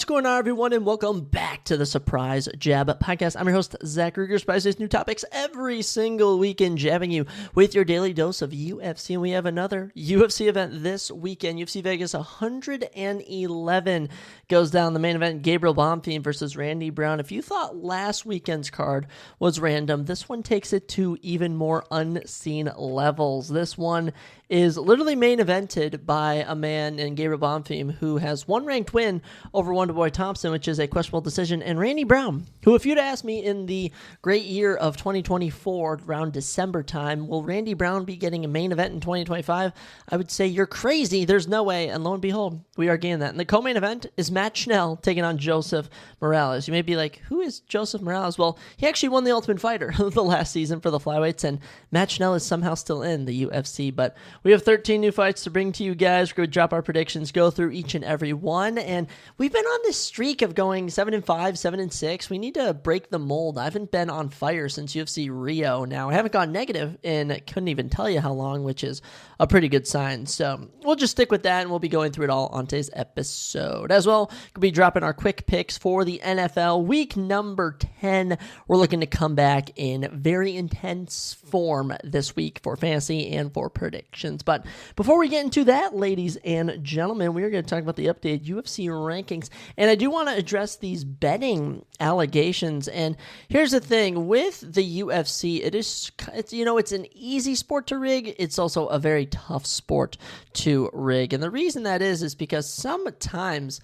What's going on, everyone, and welcome back to the Surprise Jab Podcast. I'm your host, Zachary, your spices new topics every single weekend, jabbing you with your daily dose of UFC. And we have another UFC event this weekend. UFC Vegas 111 goes down. The main event, Gabriel Bonfim versus Randy Brown. If you thought last weekend's card was random, this one takes it to even more unseen levels. This one is literally main evented by a man in Gabriel Bonfim who has one ranked win over Wonderboy Thompson, which is a questionable decision, and Randy Brown, who, if you'd asked me in the great year of 2024, around December time, will Randy Brown be getting a main event in 2025? I would say you're crazy. There's no way. And lo and behold, we are getting that. And the co-main event is Matt Schnell taking on Joseph Morales. You may be like, who is Joseph Morales? Well, he actually won the Ultimate Fighter the last season for the flyweights, and Matt Schnell is somehow still in the UFC. But we have 13 new fights to bring to you guys. We're going to drop our predictions, go through each and every one, and we've been on this streak of going 7-5, 7-6. We need to break the mold. I haven't been on fire since UFC Rio. Now, I haven't gone negative in couldn't even tell you how long, which is a pretty good sign. So we'll just stick with that, and we'll be going through it all on today's episode. As well, we'll be dropping our quick picks for the NFL week number 10. We're looking to come back in very intense form this week for fantasy and for predictions. But before we get into that, ladies and gentlemen, we are going to talk about the updated UFC rankings. And I do want to address these betting allegations. And here's the thing with the UFC, it's an easy sport to rig. It's also a very tough sport to rig. And the reason that is because sometimes,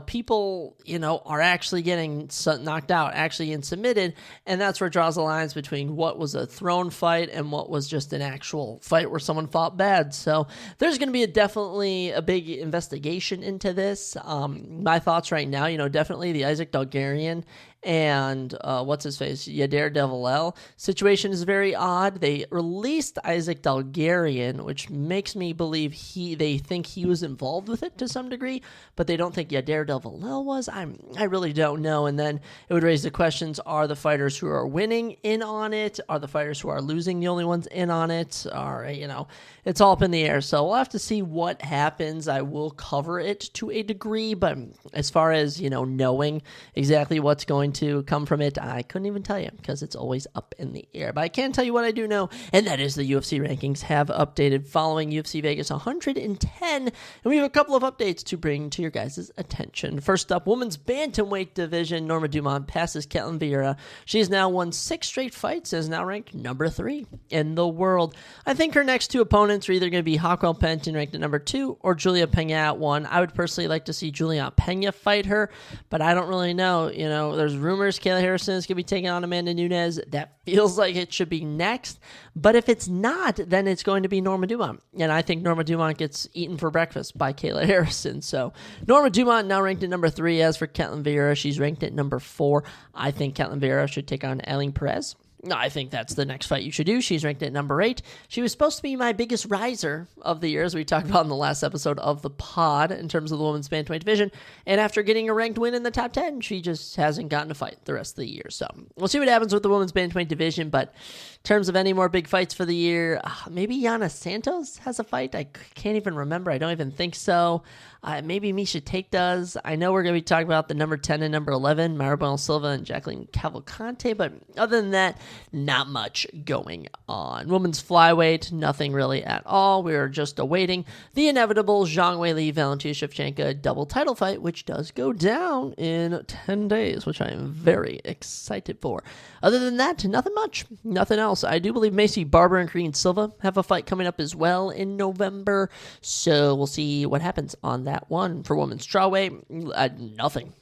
people, are actually getting knocked out, actually in submitted. And that's where it draws the lines between what was a thrown fight and what was just an actual fight where someone fought bad. So there's going to be definitely a big investigation into this. My thoughts right now, definitely the Isaac Dalgarian and Yadir Devilel situation is very odd. They released Isaac Dalgarian, which makes me believe they think he was involved with it to some degree, but they don't think Yadir Devilel was. I really don't know. And then it would raise the questions: are the fighters who are winning in on it? Are the fighters who are losing the only ones in on it? It's all up in the air. So we'll have to see what happens. I will cover it to a degree, but as far as knowing exactly what's going to come from it, I couldn't even tell you because it's always up in the air. But I can tell you what I do know, and that is the UFC rankings have updated following UFC Vegas 110, and we have a couple of updates to bring to your guys' attention. First up, women's bantamweight division, Norma Dumont passes Ketlen Vieira. She's now won 6 straight fights and is now ranked number 3 in the world. I think her next 2 opponents are either going to be Raquel Penton, ranked at number 2, or Julia Pena at 1. I would personally like to see Julia Pena fight her, but I don't really know. There's rumors Kayla Harrison is going to be taking on Amanda Nunes. That feels like it should be next. But if it's not, then it's going to be Norma Dumont. And I think Norma Dumont gets eaten for breakfast by Kayla Harrison. So Norma Dumont now ranked at number 3. As for Ketlen Vieira, she's ranked at number 4. I think Ketlen Vieira should take on Aline Perez. I think that's the next fight you should do. She's ranked at number 8. She was supposed to be my biggest riser of the year, as we talked about in the last episode of the pod, in terms of the women's bantamweight division. And after getting a ranked win in the top 10, she just hasn't gotten a fight the rest of the year. So we'll see what happens with the women's bantamweight division. But in terms of any more big fights for the year, maybe Yana Santos has a fight. I can't even remember. I don't even think so. Maybe Miesha Tate does. I know we're going to be talking about the number 10 and number 11, Maribel Silva and Jacqueline Cavalcante, but other than that, not much going on. Women's flyweight, nothing really at all. We are just awaiting the inevitable Zhang Weili Valentina Shevchenko double title fight, which does go down in 10 days, which I am very excited for. Other than that, nothing much. Nothing else. I do believe Macy Barber and Karine Silva have a fight coming up as well in November, so we'll see what happens on that one. For women's strawweight, nothing.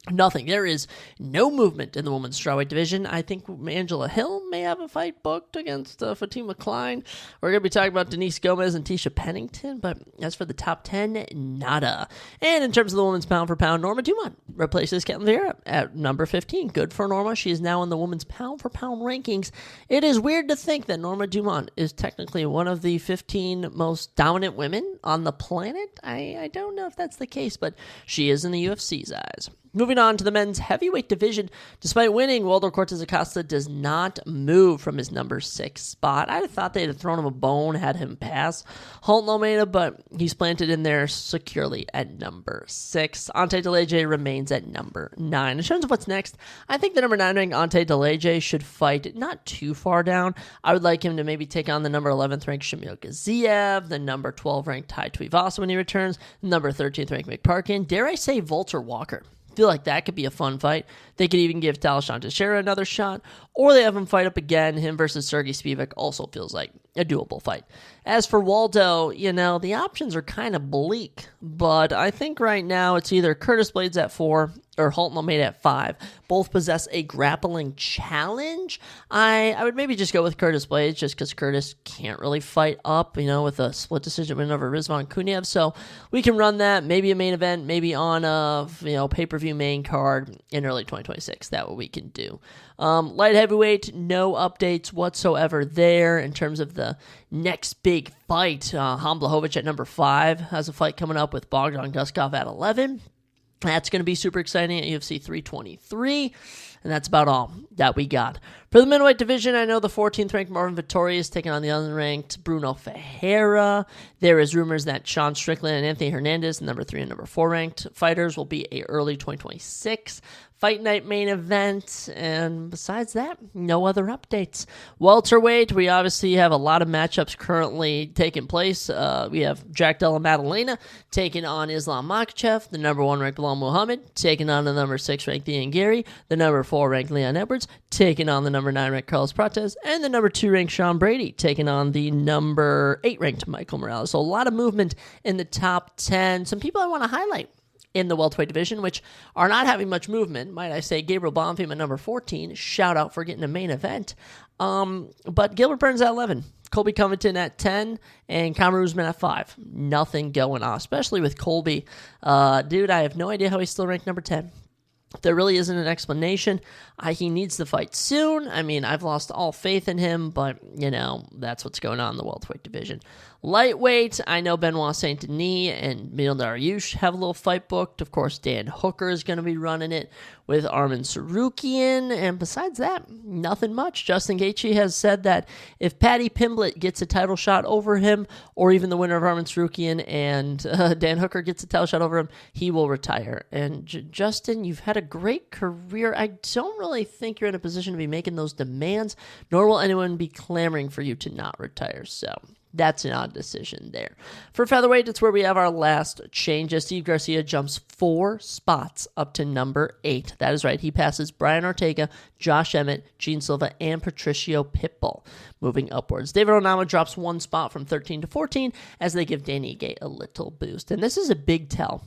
Nothing. There is no movement in the women's strawweight division. I think Angela Hill may have a fight booked against Fatima Klein. We're going to be talking about Denise Gomez and Tisha Pennington, but as for the top 10, nada. And in terms of the women's pound for pound, Norma Dumont replaces Ketlen Vieira at number 15. Good for Norma. She is now in the women's pound for pound rankings. It is weird to think that Norma Dumont is technically one of the 15 most dominant women on the planet. I don't know if that's the case, but she is in the UFC's eyes. Moving on to the men's heavyweight division, despite winning, Waldo Cortez Acosta does not move from his number 6 spot. I thought they'd have thrown him a bone, had him pass Halton Almeida, but he's planted in there securely at number 6. Ante DeLeje remains at number 9. In terms of what's next, I think the number 9 ranked Ante DeLeje should fight not too far down. I would like him to maybe take on the number 11th ranked Shamil Gaziev, the number 12 ranked Tai Tuivasa when he returns, number 13th ranked McParkin, dare I say Walter Walker. Feel like that could be a fun fight. They could even give Talashan Teixeira another shot, or they have him fight up again. Him versus Sergey Spivak also feels like a doable fight. As for Waldo, the options are kind of bleak, but I think right now it's either Curtis Blades at 4 or Halton Almeida at 5. Both possess a grappling challenge. I would maybe just go with Curtis Blades just because Curtis can't really fight up, with a split decision win over Rizvan Kuniev. So we can run that, maybe a main event, maybe on a pay-per-view main card in early 2026. That's what we can do. Light heavyweight, no updates whatsoever there in terms of the next big fight. Han Blachowicz at number 5 has a fight coming up with Bogdan Guskov at 11. That's going to be super exciting at UFC 323, and that's about all that we got. For the middleweight division, I know the 14th ranked Marvin Vettori is taking on the unranked Bruno Ferreira. There is rumors that Sean Strickland and Anthony Hernandez, the number 3 and number 4 ranked fighters, will be a early 2026 Fight Night main event, and besides that, no other updates. Welterweight, we obviously have a lot of matchups currently taking place. We have Jack Della Maddalena taking on Islam Makhachev, the number 1 ranked Bilal Muhammad, taking on the number 6 ranked Ian Gary, the number 4 ranked Leon Edwards, taking on the number 9 ranked Carlos Prates, and the number 2 ranked Sean Brady, taking on the number 8 ranked Michael Morales. So a lot of movement in the top 10. Some people I want to highlight in the welterweight division, which are not having much movement. Might I say Gabriel Bonfim at number 14. Shout out for getting a main event. But Gilbert Burns at 11. Colby Covington at 10. And Kamaru Usman at 5. Nothing going on, especially with Colby. Dude, I have no idea how he's still ranked number 10. There really isn't an explanation. He needs to fight soon. I mean, I've lost all faith in him, but, that's what's going on in the welterweight division. Lightweight, I know Benoit Saint Denis and Mil Dariush have a little fight booked. Of course, Dan Hooker is going to be running it with Arman Sarukian. And besides that, nothing much. Justin Gaethje has said that if Paddy Pimblett gets a title shot over him, or even the winner of Arman Sarukian and Dan Hooker gets a title shot over him, he will retire. And Justin, you've had a great career. I don't really think you're in a position to be making those demands, nor will anyone be clamoring for you to not retire. So that's an odd decision there. For featherweight, it's where we have our last changes. Steve Garcia jumps 4 spots up to number 8. That is right. He passes Brian Ortega, Josh Emmett, Gene Silva, and Patricio Pitbull, moving upwards. David Onama drops 1 spot from 13 to 14 as they give Danny Gay a little boost. And this is a big tell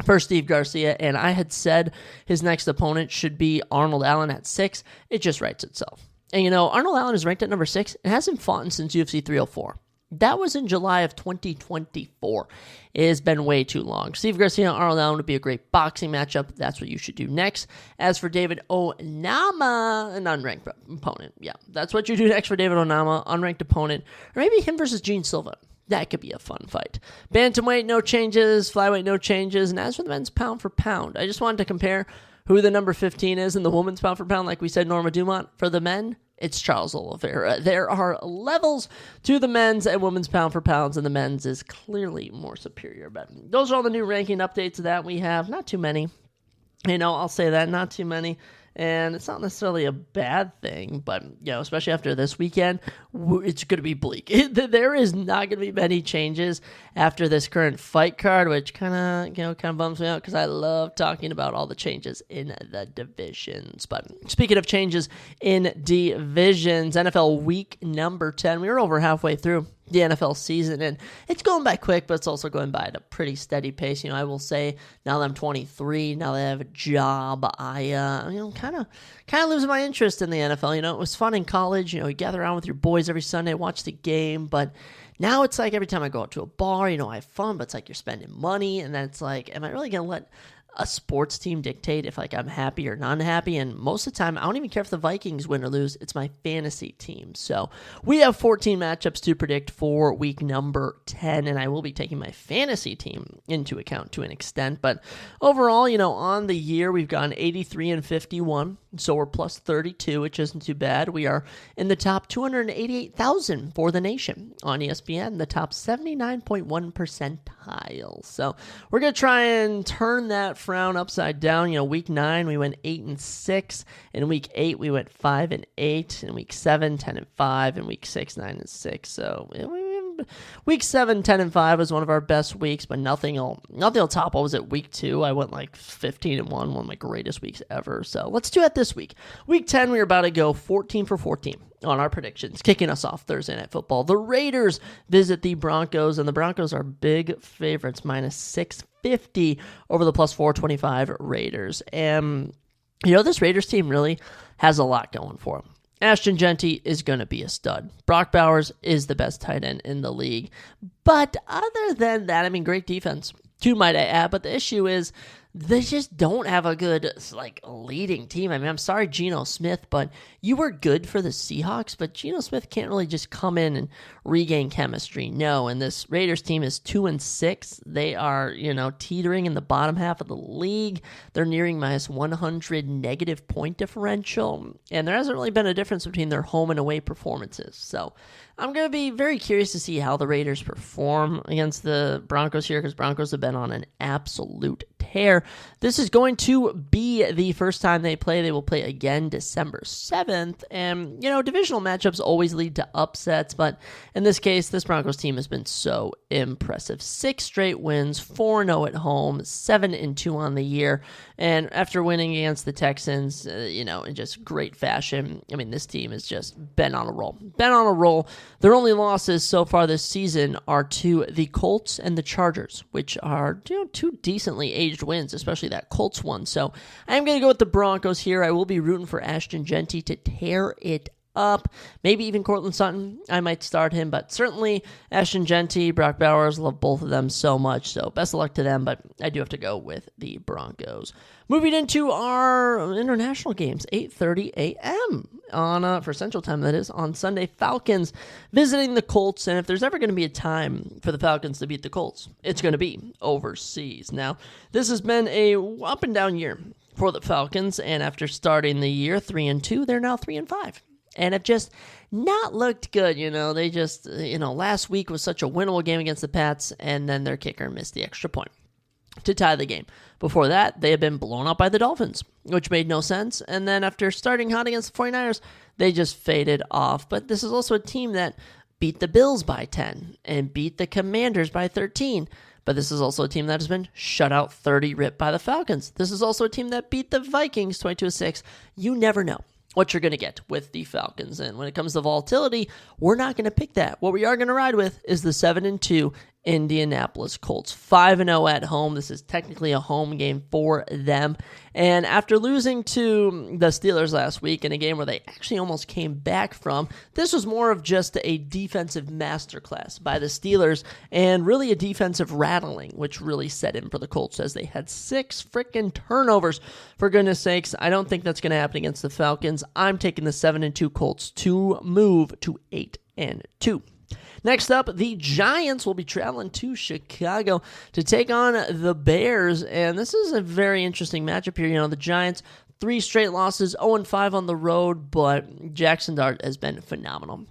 for Steve Garcia, and I had said his next opponent should be Arnold Allen at 6. It just writes itself. And Arnold Allen is ranked at number 6 and hasn't fought since UFC 304. That was in July of 2024. It has been way too long. Steve Garcia and Arnold Allen would be a great boxing matchup. That's what you should do next. As for David Onama, an unranked opponent. Yeah, that's what you do next for David Onama, unranked opponent. Or maybe him versus Gene Silva. That could be a fun fight. Bantamweight, no changes. Flyweight, no changes. And as for the men's pound for pound, I just wanted to compare who the number 15 is in the women's pound for pound. Like we said, Norma Dumont. For the men, it's Charles Oliveira. There are levels to the men's and women's pound for pounds, and the men's is clearly more superior. But those are all the new ranking updates that we have. Not too many. I'll say that, not too many. And it's not necessarily a bad thing, but, especially after this weekend, it's going to be bleak. There is not going to be many changes after this current fight card, which kind of bums me out because I love talking about all the changes in the divisions. But speaking of changes in divisions, NFL week number 10, we were over halfway through the NFL season, and it's going by quick, but it's also going by at a pretty steady pace. I will say, now that I'm 23, now that I have a job, I kind of losing my interest in the NFL. It was fun in college. You gather around with your boys every Sunday, watch the game, but now it's like every time I go out to a bar, I have fun, but it's like you're spending money, and then it's like, am I really going to let a sports team dictate if like I'm happy or not happy. And most of the time, I don't even care if the Vikings win or lose. It's my fantasy team. So we have 14 matchups to predict for week number 10, and I will be taking my fantasy team into account to an extent. But overall, on the year, we've gone 83-51. So we're plus 32, which isn't too bad. We are in the top 288,000 for the nation on ESPN, the top 79.1 percentile. So we're going to try and turn that frown upside down. Week 9, we went 8-6. In week 8, we went 5-8. In week 7, 10-5. In week 6, 9-6. So week 7, 10-5 was one of our best weeks, but nothing will top what was it, week 2. I went like 15-1, one of my greatest weeks ever. So let's do it this week. Week 10, we were about to go 14 for 14 on our predictions. Kicking us off Thursday Night Football, the Raiders visit the Broncos, and the Broncos are big favorites, minus 650 over the plus 425 Raiders. And this Raiders team really has a lot going for them. Ashton Genty is going to be a stud. Brock Bowers is the best tight end in the league. But other than that, great defense, too, might I add. But the issue is they just don't have a good, leading team. I'm sorry, Geno Smith, but you were good for the Seahawks, but Geno Smith can't really just come in and regain chemistry. No, and this Raiders team is 2-6. They are, teetering in the bottom half of the league. They're nearing minus 100 negative point differential, and there hasn't really been a difference between their home and away performances. So I'm going to be very curious to see how the Raiders perform against the Broncos here, because Broncos have been on an absolute tear. This is going to be the first time they play. They will play again December 7th. And, divisional matchups always lead to upsets, but in this case, this Broncos team has been so impressive. 6 straight wins, 4-0 at home, 7-2 on the year. And after winning against the Texans, in just great fashion, this team has just been on a roll. Their only losses so far this season are to the Colts and the Chargers, which are two decently aged wins, especially that Colts one. So I'm going to go with the Broncos here. I will be rooting for Ashton Genty to tear it up. Maybe even Courtland Sutton. I might start him, but certainly Ashton Genty, Brock Bowers, love both of them so much. So best of luck to them, but I do have to go with the Broncos. Moving into our international games, 8:30 a.m. on for Central Time, that is, on Sunday. Falcons visiting the Colts, and if there's ever going to be a time for the Falcons to beat the Colts, it's going to be overseas. Now, this has been a up and down year for the Falcons, and after starting the year 3-2, they're now 3-5. And have just not looked good, They just, last week was such a winnable game against the Pats, and then their kicker missed the extra point to tie the game. Before that, they had been blown out by the Dolphins, which made no sense. And then after starting hot against the 49ers, they just faded off. But this is also a team that beat the Bills by 10 and beat the Commanders by 13. But this is also a team that has been shut out 30-rip by the Falcons. This is also a team that beat the Vikings 22-6. You never know what you're going to get with the Falcons. And when it comes to volatility, we're not going to pick that. What we are going to ride with is the 7-2 Indianapolis Colts. 5-0 at home. This is technically a home game for them. And after losing to the Steelers last week in a game where they actually almost came back from, this was more of just a defensive masterclass by the Steelers and really a defensive rattling, which really set in for the Colts as they had 6 freaking turnovers. For goodness sakes, I don't think that's going to happen against the Falcons. I'm taking the 7-2 Colts to move to 8-2. Next up, the Giants will be traveling to Chicago to take on the Bears, and this is a very interesting matchup here. The Giants, 3 straight losses, 0-5 on the road, but Jackson Dart has been phenomenal.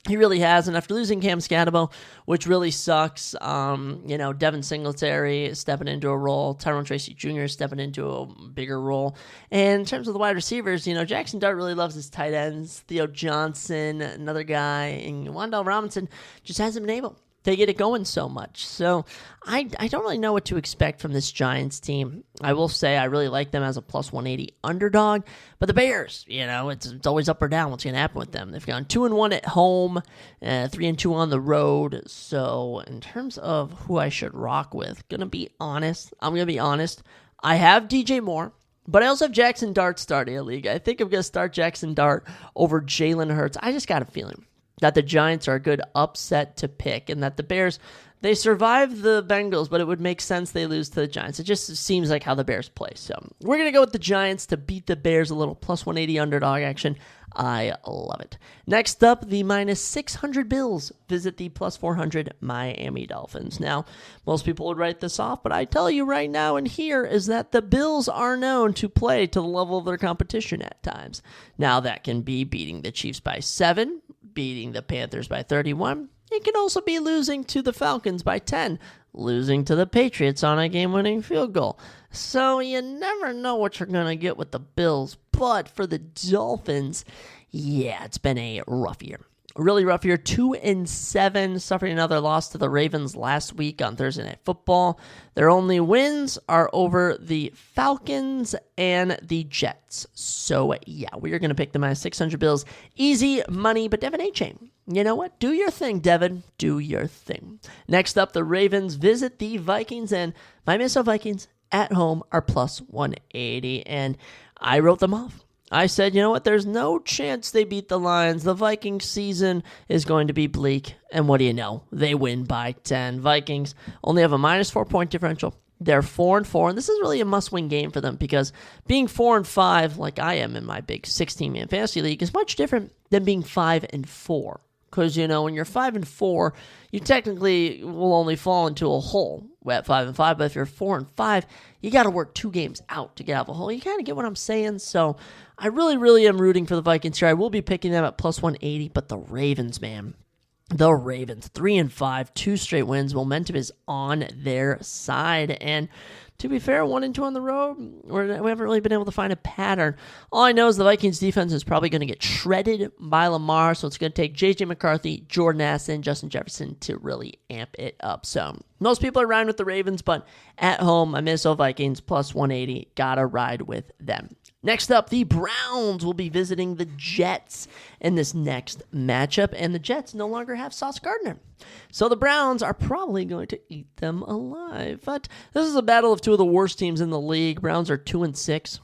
He really has, and after losing Cam Scatabo, which really sucks, Devin Singletary stepping into a role, Tyrone Tracy Jr. stepping into a bigger role, and in terms of the wide receivers, Jackson Dart really loves his tight ends, Theo Johnson, another guy, and Wan'Dale Robinson just hasn't been able to get it going so much. So I don't really know what to expect from this Giants team. I will say I really like them as a plus 180 underdog, but the Bears, it's always up or down what's going to happen with them. They've gone 2-1 at home, 3-2 on the road. So in terms of who I should rock with, I'm going to be honest. I have DJ Moore, but I also have Jackson Dart starting a league. I think I'm going to start Jackson Dart over Jalen Hurts. I just got a feeling that the Giants are a good upset to pick and that the Bears, They survived the Bengals, but it would make sense they lose to the Giants. It just seems like how the Bears play. So we're going to go with the Giants to beat the Bears, a little plus 180 underdog action. I love it. Next up, the minus 600 Bills visit the plus 400 Miami Dolphins. Now, most people would write this off, but I tell you right now and here is that the Bills are known to play to the level of their competition at times. Now, that can be beating the Chiefs by 7, beating the Panthers by 31. It can also be losing to the Falcons by 10, losing to the Patriots on a game-winning field goal. So you never know what you're going to get with the Bills. But for the Dolphins, yeah, it's been a rough year. A really rough year. 2-7, suffering another loss to the Ravens last week on Thursday Night Football. Their only wins are over the Falcons and the Jets. So yeah, we are going to pick the minus 600 Bills. Easy money, but Devin A-Chain. You know what? Do your thing, Devin. Do your thing. Next up, the Ravens visit the Vikings, and my Minnesota Vikings at home are plus 180, and I wrote them off. I said, you know what? There's no chance they beat the Lions. The Vikings season is going to be bleak, and what do you know? They win by 10. Vikings only have a minus 4-point differential. They're 4-4, and this is really a must-win game for them because being 4-5, like I am in my big 16-man fantasy league, is much different than being 5-4. Because, you know, when you're 5-4, you technically will only fall into a hole at 5-5. But if you're 4-5, you got to work 2 games out to get out of a hole. You kind of get what I'm saying. So I really am rooting for the Vikings here. I will be picking them at plus 180. But the Ravens, man. The Ravens, 3-5, 2 straight wins. Momentum is on their side. And to be fair, 1-2 on the road, we haven't really been able to find a pattern. All I know is the Vikings defense is probably going to get shredded by Lamar, so it's going to take J.J. McCarthy, Jordan Addison, Justin Jefferson to really amp it up. So most people are riding with the Ravens, but at home, my Minnesota Vikings plus 180, gotta ride with them. Next up, the Browns will be visiting the Jets in this next matchup, and the Jets no longer have Sauce Gardner. So the Browns are probably going to eat them alive. But this is a battle of 2 of the worst teams in the league. Browns are 2-6.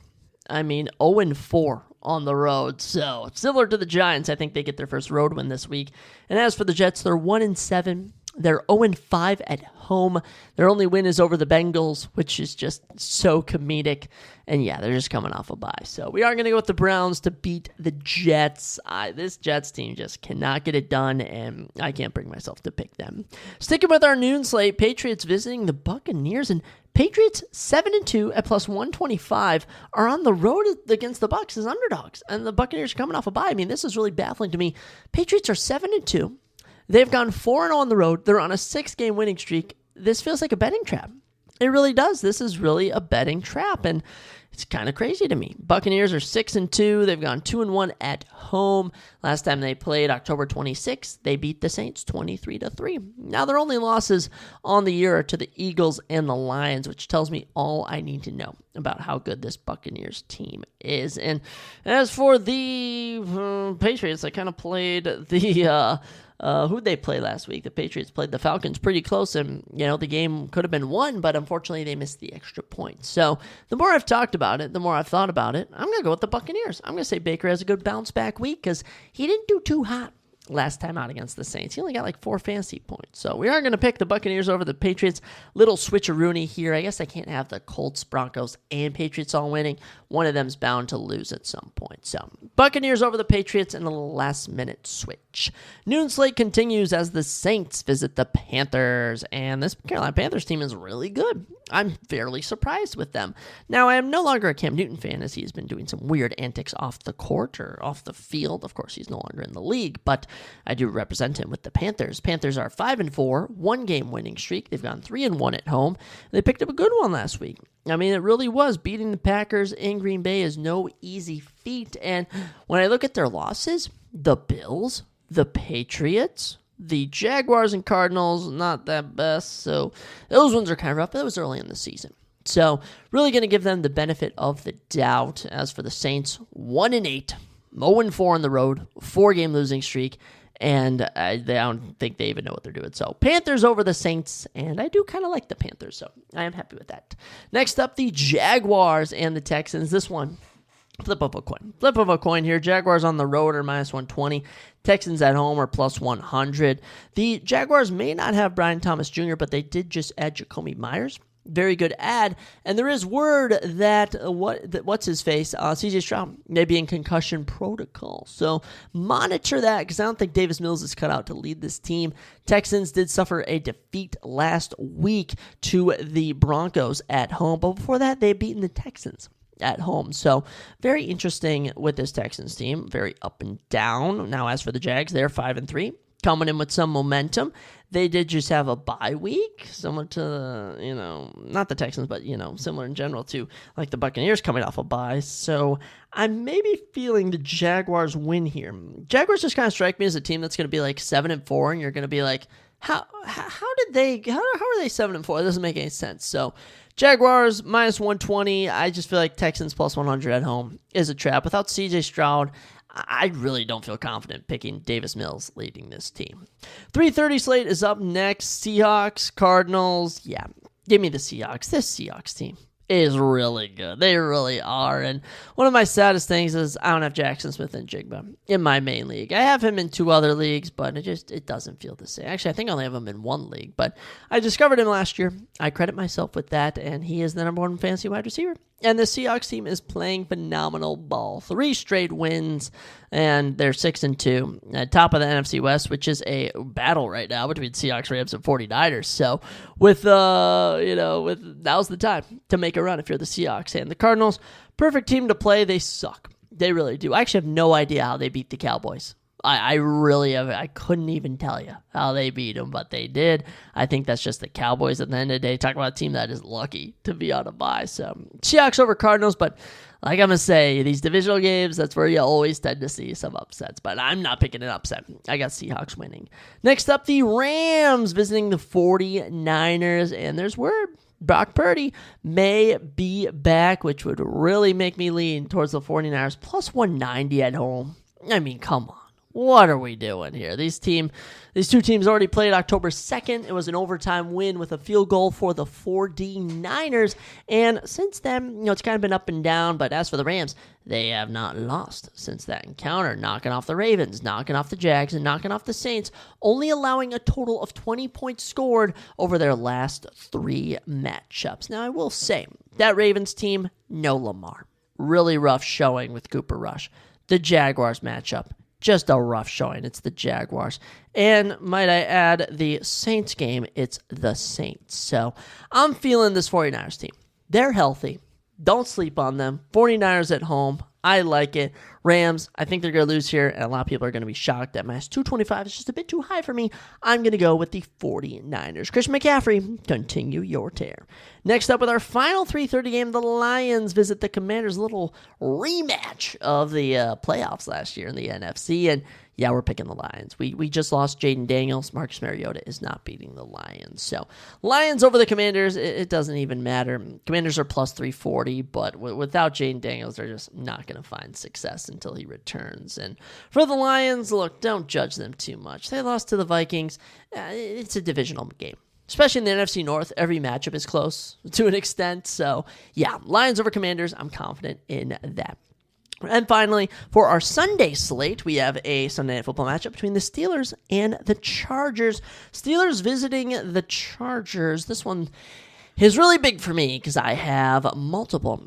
I mean, 0-4 on the road. So similar to the Giants, I think they get their first road win this week. And as for the Jets, they're 1-7. They're 0-5 at home. Their only win is over the Bengals, which is just so comedic. And yeah, they're just coming off a bye. So we are going to go with the Browns to beat the Jets. This Jets team just cannot get it done, and I can't bring myself to pick them. Sticking with our noon slate, Patriots visiting the Buccaneers, and Patriots 7-2 at plus 125 are on the road against the Bucs as underdogs, and the Buccaneers are coming off a bye. I mean, this is really baffling to me. Patriots are 7-2. They've gone 4-0 on the road. They're on a 6-game winning streak. This feels like a betting trap. It really does. This is really a betting trap, and it's kind of crazy to me. Buccaneers are 6-2. They've gone 2-1 at home. Last time they played, October 26th, they beat the Saints 23-3. Now, their only losses on the year are to the Eagles and the Lions, which tells me all I need to know about how good this Buccaneers team is. And as for the Patriots, they kind of played the... who'd they play last week? The Patriots played the Falcons pretty close, and, you know, the game could have been won, but unfortunately they missed the extra point. So the more I've talked about it, the more I've thought about it, I'm going to go with the Buccaneers. I'm going to say Baker has a good bounce-back week because he didn't do too hot last time out against the Saints. He only got like 4 fantasy points. So we are going to pick the Buccaneers over the Patriots. Little switcheroony here. I guess I can't have the Colts, Broncos, and Patriots all winning. One of them's bound to lose at some point. So Buccaneers over the Patriots in a last-minute switch. Noon slate continues as the Saints visit the Panthers. And this Carolina Panthers team is really good. I'm fairly surprised with them. Now, I am no longer a Cam Newton fan as he's been doing some weird antics off the court or off the field. Of course, he's no longer in the league, but I do represent him with the Panthers. Panthers are 5-4, 1-game winning streak. They've gone 3-1 at home. They picked up a good one last week. I mean, it really was. Beating the Packers in Green Bay is no easy feat. And when I look at their losses, the Bills, the Patriots, the Jaguars and Cardinals, not that best. So those ones are kind of rough, but that was early in the season. So really going to give them the benefit of the doubt. As for the Saints, 1-8, 0-4 on the road, 4-game losing streak, and I don't think they even know what they're doing. So Panthers over the Saints, and I do kind of like the Panthers, so I am happy with that. Next up, the Jaguars and the Texans. This one, Flip of a coin. Flip of a coin here. Jaguars on the road are minus 120. Texans at home are plus 100. The Jaguars may not have Brian Thomas Jr., but they did just add Jacoby Myers. Very good ad. And there is word that what's his face, CJ Stroud, may be in concussion protocol. So monitor that, because I don't think Davis Mills is cut out to lead this team. Texans did suffer a defeat last week to the Broncos at home, but before that, they had beaten the Texans at home. So very interesting with this Texans team. Very up and down. Now, as for the Jags, they're 5-3. Coming in with some momentum. They did just have a bye week, similar to, not the Texans, but, similar in general to, like, the Buccaneers coming off a bye. So I'm maybe feeling the Jaguars win here. Jaguars just kind of strike me as a team that's going to be, like, 7-4, and you're going to be like, how are they 7-4? It doesn't make any sense. So Jaguars minus 120. I just feel like Texans plus 100 at home is a trap. Without CJ Stroud, I really don't feel confident picking Davis Mills leading this team. 3:30 slate is up next. Seahawks, Cardinals. Yeah, give me the Seahawks. This Seahawks team is really good. They really are. And one of my saddest things is I don't have Jackson Smith and Jigba in my main league. I have him in 2 other leagues, but it doesn't feel the same. Actually, I think I only have him in 1 league, but I discovered him last year. I credit myself with that, and he is the number 1 fantasy wide receiver. And the Seahawks team is playing phenomenal ball. 3 straight wins, and they're 6-2. At top of the NFC West, which is a battle right now between Seahawks, Rams, and 49ers. So now's the time to make a run if you're the Seahawks. And the Cardinals, perfect team to play. They suck. They really do. I actually have no idea how they beat the Cowboys. I really have. I couldn't even tell you how they beat them, but they did. I think that's just the Cowboys at the end of the day. Talk about a team that is lucky to be on a bye. So Seahawks over Cardinals, but like I'm going to say, these divisional games, that's where you always tend to see some upsets, but I'm not picking an upset. I got Seahawks winning. Next up, the Rams visiting the 49ers, and there's word Brock Purdy may be back, which would really make me lean towards the 49ers, plus 190 at home. I mean, come on. What are we doing here? These 2 teams already played October 2nd. It was an overtime win with a field goal for the 49ers. And since then, it's kind of been up and down. But as for the Rams, they have not lost since that encounter, knocking off the Ravens, knocking off the Jags, and knocking off the Saints, only allowing a total of 20 points scored over their last 3 matchups. Now, I will say, that Ravens team, no Lamar. Really rough showing with Cooper Rush. The Jaguars matchup, just a rough showing. It's the Jaguars. And might I add, the Saints game, it's the Saints. So I'm feeling this 49ers team. They're healthy. Don't sleep on them. 49ers at home. I like it. Rams, I think they're going to lose here, and a lot of people are going to be shocked that minus 225 is just a bit too high for me. I'm going to go with the 49ers. Christian McCaffrey, continue your tear. Next up with our final 3:30 game, the Lions visit the Commanders. A little rematch of the playoffs last year in the NFC, and yeah, we're picking the Lions. We just lost Jaden Daniels. Marcus Mariota is not beating the Lions. So Lions over the Commanders, it doesn't even matter. Commanders are plus 340, but without Jaden Daniels, they're just not going to find success until he returns. And for the Lions, look, don't judge them too much. They lost to the Vikings. It's a divisional game. Especially in the NFC North, every matchup is close to an extent. So yeah, Lions over Commanders, I'm confident in that. And finally, for our Sunday slate, we have a Sunday Night Football matchup between the Steelers and the Chargers. Steelers visiting the Chargers. This one is really big for me because I have multiple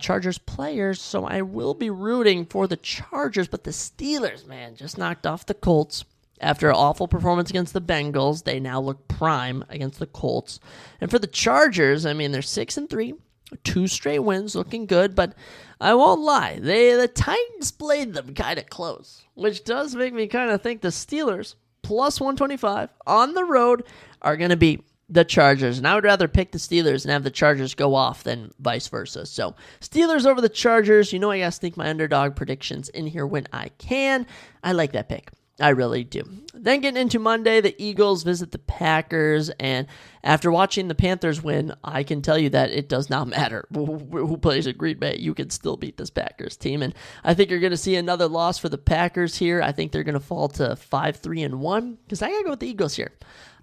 Chargers players, so I will be rooting for the Chargers. But the Steelers, man, just knocked off the Colts. After an awful performance against the Bengals, they now look prime against the Colts. And for the Chargers, I mean, they're 6-3. 2 straight wins, looking good, but I won't lie. The Titans played them kind of close, which does make me kind of think the Steelers, plus 125, on the road, are going to beat the Chargers. And I would rather pick the Steelers and have the Chargers go off than vice versa. So, Steelers over the Chargers. You know I got to sneak my underdog predictions in here when I can. I like that pick. I really do. Then getting into Monday, the Eagles visit the Packers, and after watching the Panthers win, I can tell you that it does not matter who plays at Green Bay. You can still beat this Packers team. And I think you're going to see another loss for the Packers here. I think they're going to fall to 5-3-1 because I got to go with the Eagles here.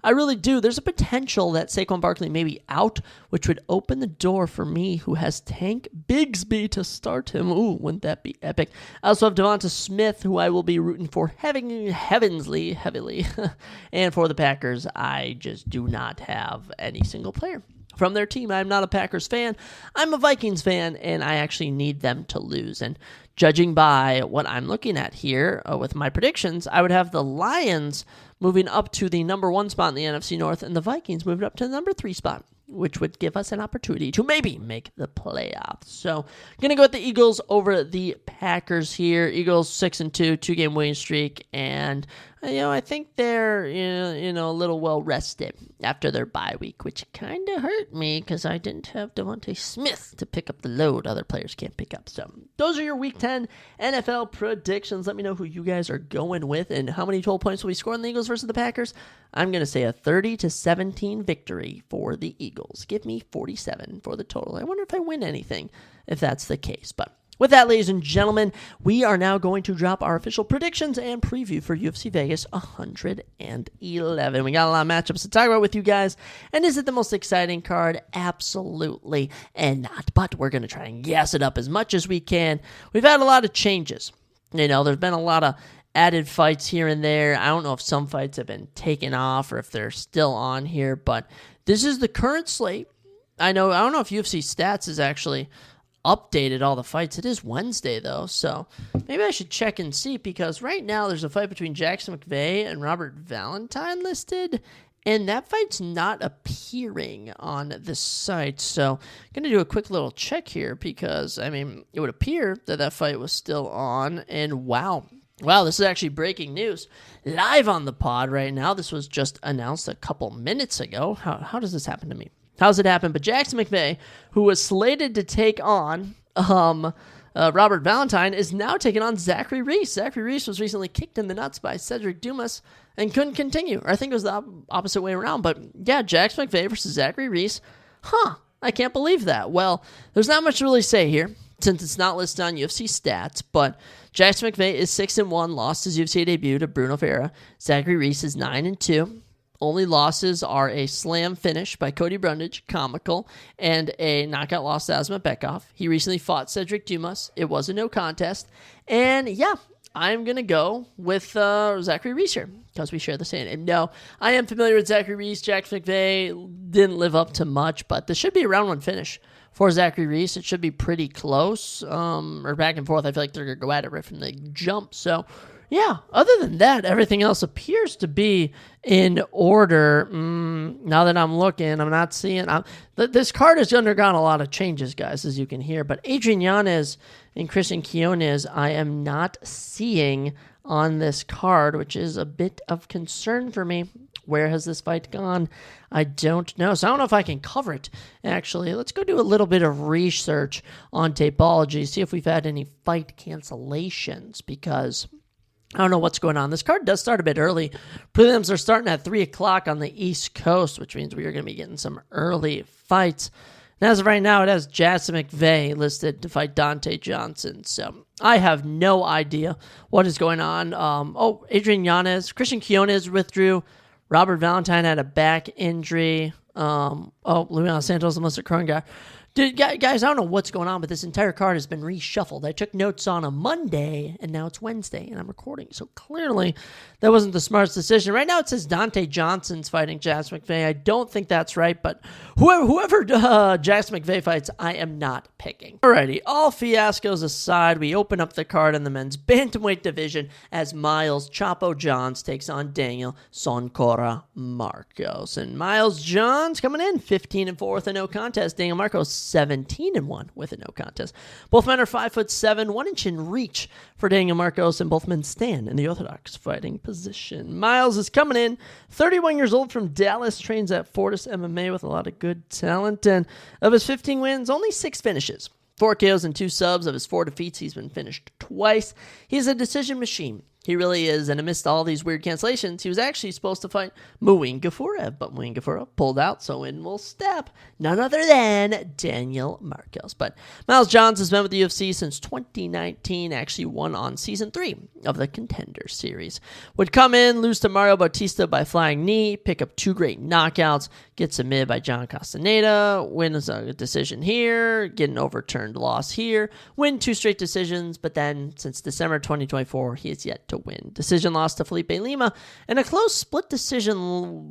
I really do. There's a potential that Saquon Barkley may be out, which would open the door for me, who has Tank Bigsby to start him. Ooh, wouldn't that be epic? I also have Devonta Smith, who I will be rooting for heavily. And for the Packers, I just do not have any single player from their team. I'm not a Packers fan. I'm a Vikings fan, and I actually need them to lose. And judging by what I'm looking at here with my predictions, I would have the Lions moving up to the number 1 spot in the NFC North and the Vikings moving up to the number 3 spot, which would give us an opportunity to maybe make the playoffs. So I'm going to go with the Eagles over the Packers here. Eagles 6-2, 2-game winning streak, and I think they're a little well rested after their bye week, which kind of hurt me because I didn't have Devonta Smith to pick up the load other players can't pick up. So those are your Week 10 NFL predictions. Let me know who you guys are going with and how many total points will we score in the Eagles versus the Packers. I'm going to say a 30-17 victory for the Eagles. Give me 47 for the total. I wonder if I win anything if that's the case, but with that, ladies and gentlemen, we are now going to drop our official predictions and preview for UFC Vegas 111. We got a lot of matchups to talk about with you guys. And is it the most exciting card? Absolutely and not. But we're going to try and gas it up as much as we can. We've had a lot of changes. There's been a lot of added fights here and there. I don't know if some fights have been taken off or if they're still on here. But this is the current slate. I don't know if UFC Stats is actually updated all the fights. It is Wednesday, though, so maybe I should check and see, because right now there's a fight between Jackson McVeigh and Robert Valentine listed, and that fight's not appearing on the site. So I'm going to do a quick little check here, because, it would appear that fight was still on, and wow, this is actually breaking news live on the pod right now. This was just announced a couple minutes ago. How does this happen to me? How's it happen? But Jackson McVeigh, who was slated to take on Robert Valentine, is now taking on Zachary Reese. Zachary Reese was recently kicked in the nuts by Cedric Dumas and couldn't continue. Or I think it was the opposite way around. But yeah, Jackson McVeigh versus Zachary Reese. I can't believe that. Well, there's not much to really say here, since it's not listed on UFC Stats, but Jackson McVeigh is 6-1, lost his UFC debut to Bruno Ferreira. Zachary Reese is 9-2. Only losses are a slam finish by Cody Brundage, comical, and a knockout loss to Asma Bekov. He recently fought Cedric Dumas. It was a no contest. And yeah, I'm going to go with Zachary Reese here, because we share the same name. No, I am familiar with Zachary Reese. Jackson McVeigh didn't live up to much, but this should be a round 1 finish for Zachary Reese. It should be pretty close, or back and forth. I feel like they're going to go at it right from the jump. So yeah, other than that, everything else appears to be in order. Now that I'm looking, I'm not seeing. This card has undergone a lot of changes, guys, as you can hear. But Adrian Yanez and Christian Quinones, I am not seeing on this card, which is a bit of concern for me. Where has this fight gone? I don't know. So I don't know if I can cover it, actually. Let's go do a little bit of research on Tapology, see if we've had any fight cancellations, because I don't know what's going on. This card does start a bit early. Prelims are starting at 3 o'clock on the East Coast, which means we are going to be getting some early fights. And as of right now, it has Jackson McVeigh listed to fight Dante Johnson. So I have no idea what is going on. Adrian Yanez, Christian Quinones withdrew. Robert Valentine had a back injury. Luis Santos and Melissa Krongar. Dude, guys, I don't know what's going on, but this entire card has been reshuffled. I took notes on a Monday, and now it's Wednesday, and I'm recording. So clearly, that wasn't the smartest decision. Right now, it says Dante Johnson's fighting Jackson McVeigh. I don't think that's right, but whoever Jackson McVeigh fights, I am not picking. Alrighty, all fiascos aside, we open up the card in the men's bantamweight division as Miles Chapo Johns takes on Daniel Soncora Marcos. And Miles Johns coming in 15-4 with a no contest. Daniel Marcos 17-1 with a no contest. Both men are 5'7", 1 inch in reach for Daniel Marcos, and both men stand in the orthodox fighting position. Miles is coming in, 31 years old, from Dallas, trains at Fortis MMA with a lot of good talent, and of his 15 wins, only 6 finishes. 4 KOs and 2 subs. Of his 4 defeats, he's been finished twice. He's a decision machine. He really is, and amidst all these weird cancellations, he was actually supposed to fight Muin Gafurov, but Muin Gafurov pulled out, so in will step none other than Daniel Marcos. But Miles Johns has been with the UFC since 2019, actually won on Season 3 of the Contender Series. Would come in, lose to Mario Bautista by flying knee, pick up 2 great knockouts, get submitted by John Castaneda, wins a decision here, get an overturned loss here, win 2 straight decisions, but then since December 2024, he has yet to win. Decision loss to Felipe Lima, and a close split decision,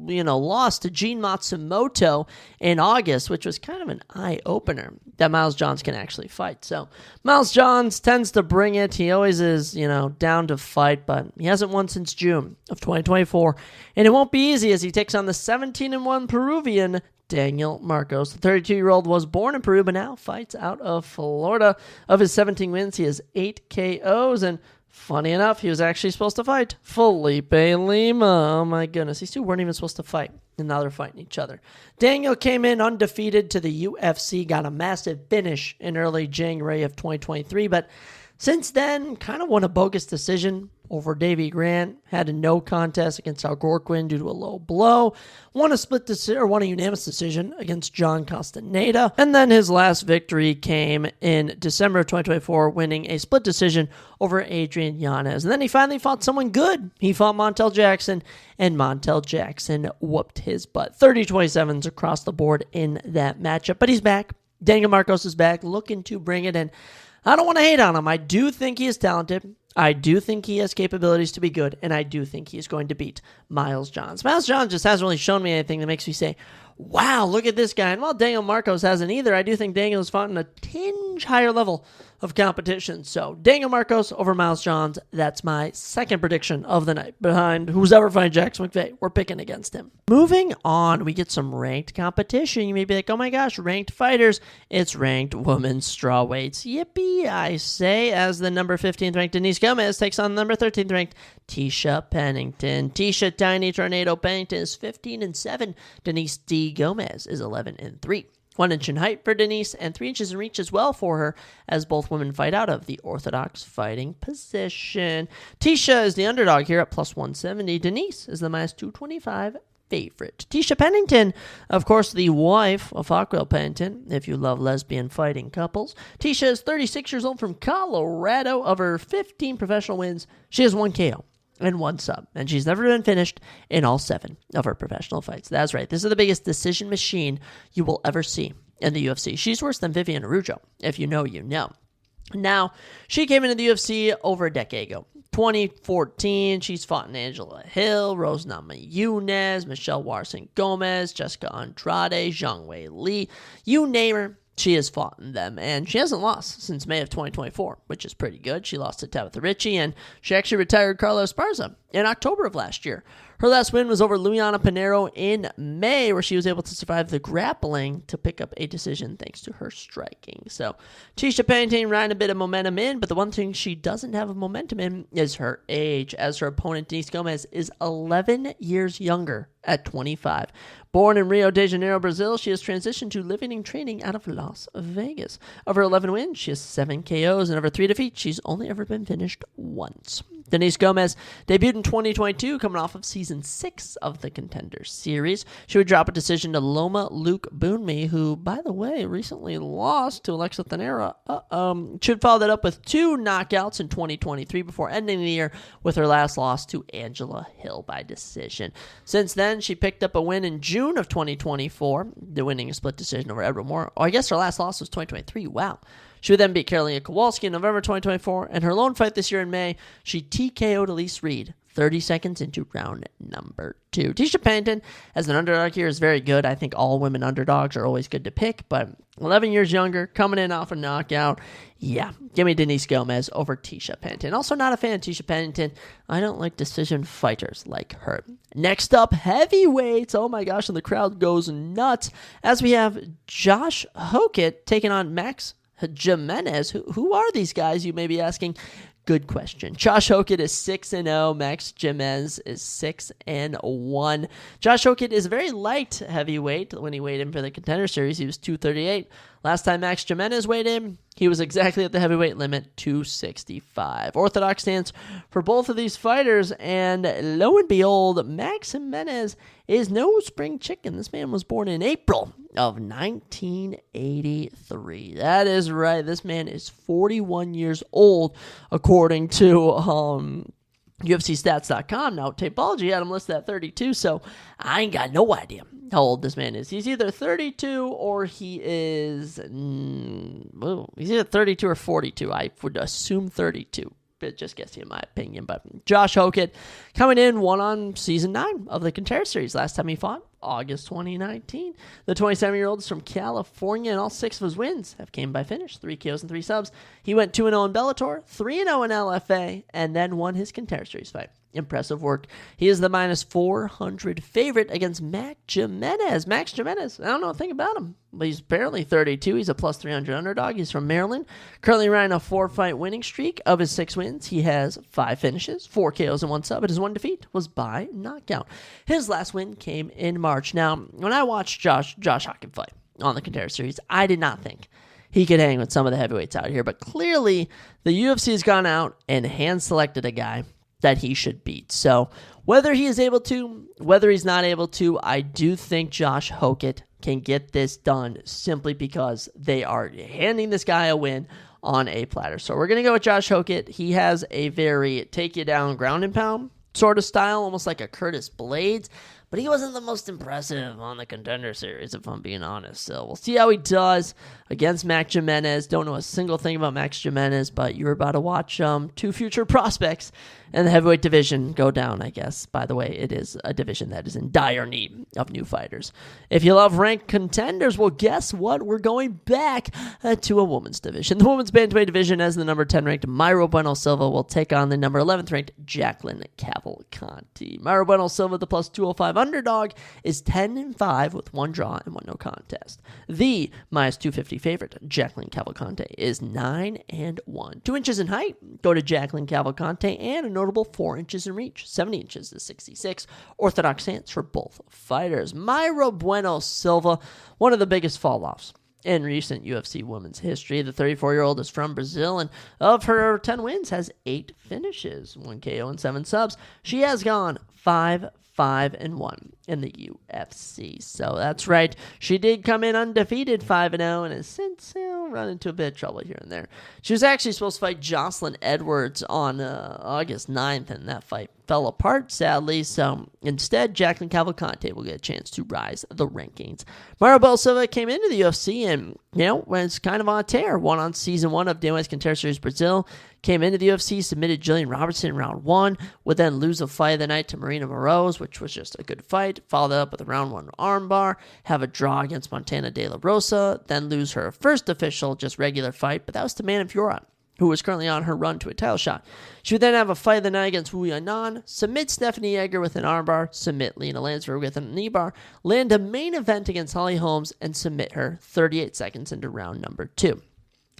loss to Gene Matsumoto in August, which was kind of an eye-opener that Miles Johns can actually fight. So Miles Johns tends to bring it. He always is, down to fight, but he hasn't won since June of 2024, and it won't be easy as he takes on the 17-1 Peruvian Daniel Marcos. The 32-year-old was born in Peru, but now fights out of Florida. Of his 17 wins, he has 8 KOs, and funny enough, he was actually supposed to fight Felipe Lima. Oh my goodness, these two weren't even supposed to fight, and now they're fighting each other. Daniel came in undefeated to the UFC, got a massive finish in early January of 2023, but since then, kind of won a bogus decision over Davey Grant, had a no contest against Al Gorquin due to a low blow, won a unanimous decision against John Castaneda, and then his last victory came in December of 2024, winning a split decision over Adrian Yanez. And then he finally fought someone good. He fought Montel Jackson, and Montel Jackson whooped his butt. 30-27s across the board in that matchup, but he's back. Daniel Marcos is back, looking to bring it in. I don't want to hate on him. I do think he is talented. I do think he has capabilities to be good, and I do think he is going to beat Miles Johns. Miles Johns just hasn't really shown me anything that makes me say, wow, look at this guy. And while Daniel Marcos hasn't either, I do think Daniel has fought in a tinge higher level of competition. So Daniel Marcos over Miles Johns, that's my second prediction of the night. Behind who's ever fighting Jackson McVeigh, we're picking against him. Moving on, we get some ranked competition. You may be like, oh my gosh, ranked fighters. It's ranked women's strawweights. Yippee, I say, as the number 15th ranked Denise Gomez takes on the number 13th ranked Tisha Pennington. Tisha Tiny Tornado Pennington is 15-7. Denise D. Gomez is 11-3. 1 inch in height for Denise, and 3 inches in reach as well for her, as both women fight out of the orthodox fighting position. Tisha is the underdog here at plus 170. Denise is the minus 225 favorite. Tisha Pennington, of course, the wife of Aquil Pennington, if you love lesbian fighting couples. Tisha is 36 years old from Colorado. Of her 15 professional wins, she has 1 KO. And 1 sub, and she's never been finished in all 7 of her professional fights. That's right. This is the biggest decision machine you will ever see in the UFC. She's worse than Vivian Araujo. If you know, you know. Now, she came into the UFC over a decade ago. 2014, she's fought in Angela Hill, Rose Namajunas, Michelle Warson Gomez, Jessica Andrade, Zhang Wei Li. You name her, she has fought in them, and she hasn't lost since May of 2024, which is pretty good. She lost to Tabitha Ricci, and she actually retired Carlos Esparza in October of last year. Her last win was over Luciana Pinheiro in May, where she was able to survive the grappling to pick up a decision thanks to her striking. So Tisha Pennington riding a bit of momentum in, but the one thing she doesn't have a momentum in is her age, as her opponent Denise Gomez is 11 years younger at 25. Born in Rio de Janeiro, Brazil, she has transitioned to living and training out of Las Vegas. Of her 11 wins, she has 7 KOs, and of her 3 defeats, she's only ever been finished once. Denise Gomez debuted in 2022, coming off of Season 6 of the Contender Series. She would drop a decision to Loma Luke Boonmi, who, by the way, recently lost to Alexa Thanera. She would follow that up with 2 knockouts in 2023 before ending the year with her last loss to Angela Hill by decision. Since then, she picked up a win in June of 2024, winning a split decision over Edward Moore. Oh, I guess her last loss was 2023. Wow. She would then beat Karolina Kowalski in November 2024, and her lone fight this year in May, she TKO'd Elise Reed 30 seconds into round number 2. Tisha Pennington, as an underdog here, is very good. I think all women underdogs are always good to pick, but 11 years younger, coming in off a knockout, yeah, give me Denise Gomez over Tisha Pennington. Also not a fan of Tisha Pennington. I don't like decision fighters like her. Next up, heavyweights. Oh my gosh, and the crowd goes nuts as we have Josh Hokett taking on Max Jimenez. Who are these guys, you may be asking? Good question. Josh Hokett is 6-0. Max Jimenez is 6-1. Josh Hokett is very light heavyweight. When he weighed in for the Contender Series, he was 238. Last time Max Jimenez weighed in, he was exactly at the heavyweight limit, 265. Orthodox stance for both of these fighters, and lo and behold, Max Jimenez is no spring chicken. This man was born in April of 1983. That is right. This man is 41 years old, according to UFCstats.com. Now, Tapology had him listed at 32, so I ain't got no idea how old this man is. He's either 32 or he's either 32 or 42. I would assume 32. Just guessing in my opinion. But Josh Hokett coming in, won on Season 9 of the Contender Series. Last time he fought, August 2019. The 27-year-old is from California, and all 6 of his wins have came by finish. 3 KOs and 3 subs. He went 2-0 in Bellator, 3-0 in LFA, and then won his Contender Series fight. Impressive work. He is the minus 400 favorite against Max Jimenez. Max Jimenez, I don't know a thing about him, but he's apparently 32. He's a plus 300 underdog. He's from Maryland. Currently riding a 4-fight winning streak. Of his 6 wins, he has 5 finishes, 4 KOs and 1 sub, but his 1 defeat was by knockout. His last win came in March. Now, when I watched Josh Hokett fight on the Contender Series, I did not think he could hang with some of the heavyweights out here, but clearly the UFC has gone out and hand-selected a guy that he should beat. So whether he is able to, whether he's not able to, I do think Josh Hokett can get this done simply because they are handing this guy a win on a platter. So we're going to go with Josh Hokett. He has a very take you down, ground and pound sort of style, almost like a Curtis Blades, but he wasn't the most impressive on the Contender Series, if I'm being honest. So we'll see how he does against Max Jimenez. Don't know a single thing about Max Jimenez, but you're about to watch 2 future prospects in the heavyweight division go down, I guess. By the way, it is a division that is in dire need of new fighters. If you love ranked contenders, well, guess what? We're going back to a women's division. The women's bantamweight division, as the number 10 ranked Mayra Bueno Silva will take on the number 11th ranked Jacqueline Cavalcanti. Mayra Bueno Silva, the plus 205 underdog, is 10-5 with 1 draw and 1 no contest. The minus 250 favorite, Jacqueline Cavalcanti, is 9-1. 2 inches in height, go to Jacqueline Cavalcanti, and a notable 4 inches in reach, 70 inches to 66. Orthodox stance for both fighters. Mayra Bueno Silva, one of the biggest fall-offs in recent UFC women's history. The 34-year-old is from Brazil, and of her 10 wins, has 8 finishes, 1 KO and 7 subs. She has gone 5-1 in the UFC. So that's right. She did come in undefeated 5-0 and has since run into a bit of trouble here and there. She was actually supposed to fight Jocelyn Edwards on August 9th, and that fight fell apart, sadly. So instead, Jacqueline Cavalcanti will get a chance to rise the rankings. Mayra Bueno Silva came into the UFC and, was kind of on a tear. Won on Season 1 of Dana White's Contender Series Brazil. Came into the UFC, submitted Jillian Robertson in round 1, would then lose a fight of the night to Marina Moroz, which was just a good fight. Followed that up with a round 1 armbar, have a draw against Montana De La Rosa, then lose her first official, just regular fight, but that was to Manon Fiorot, who was currently on her run to a title shot. She would then have a fight of the night against Wu Yanan, submit Stephanie Egger with an armbar, submit Lena Lansford with an knee bar, land a main event against Holly Holmes, and submit her 38 seconds into round number 2.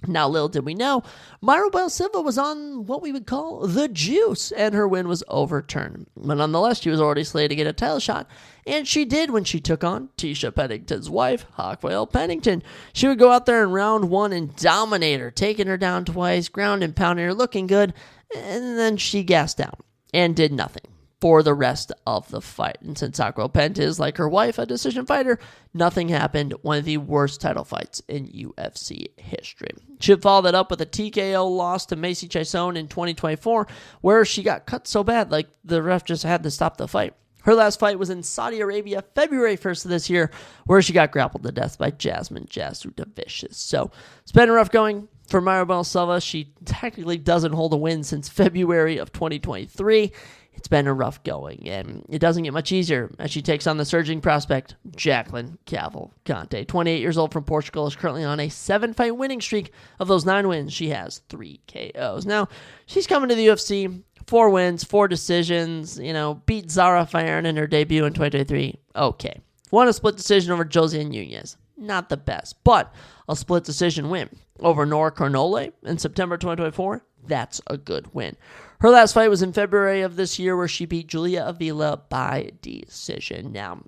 Now, little did we know, Mayra Bueno Silva was on what we would call the juice, and her win was overturned. But nonetheless, she was already slated to get a title shot, and she did when she took on Tisha Pennington's wife, Hawkwill Pennington. She would go out there in round 1 and dominate her, taking her down twice, ground and pounding her, looking good, and then she gassed out and did nothing for the rest of the fight. And since Hawkwill Pennington is, like her wife, a decision fighter, nothing happened. One of the worst title fights in UFC history. She followed that up with a TKO loss to Macy Chiasson in 2024, where she got cut so bad, like the ref just had to stop the fight. Her last fight was in Saudi Arabia, February 1st of this year, where she got grappled to death by Jasmine Jasudavicius. So it's been rough going for Mayra Bueno Silva. She technically doesn't hold a win since February of 2023. It's been a rough going, and it doesn't get much easier as she takes on the surging prospect, Jacqueline Cavalcanti. 28 years old from Portugal, is currently on a 7-fight winning streak. Of those 9 wins, she has 3 KOs. Now, she's coming to the UFC, 4 wins, 4 decisions, beat Zara Fairn in her debut in 2023. Okay. Won a split decision over Josiane Nunez. Not the best, but a split decision win over Nora Cornole in September 2024. That's a good win. Her last fight was in February of this year, where she beat Julia Avila by decision. Now,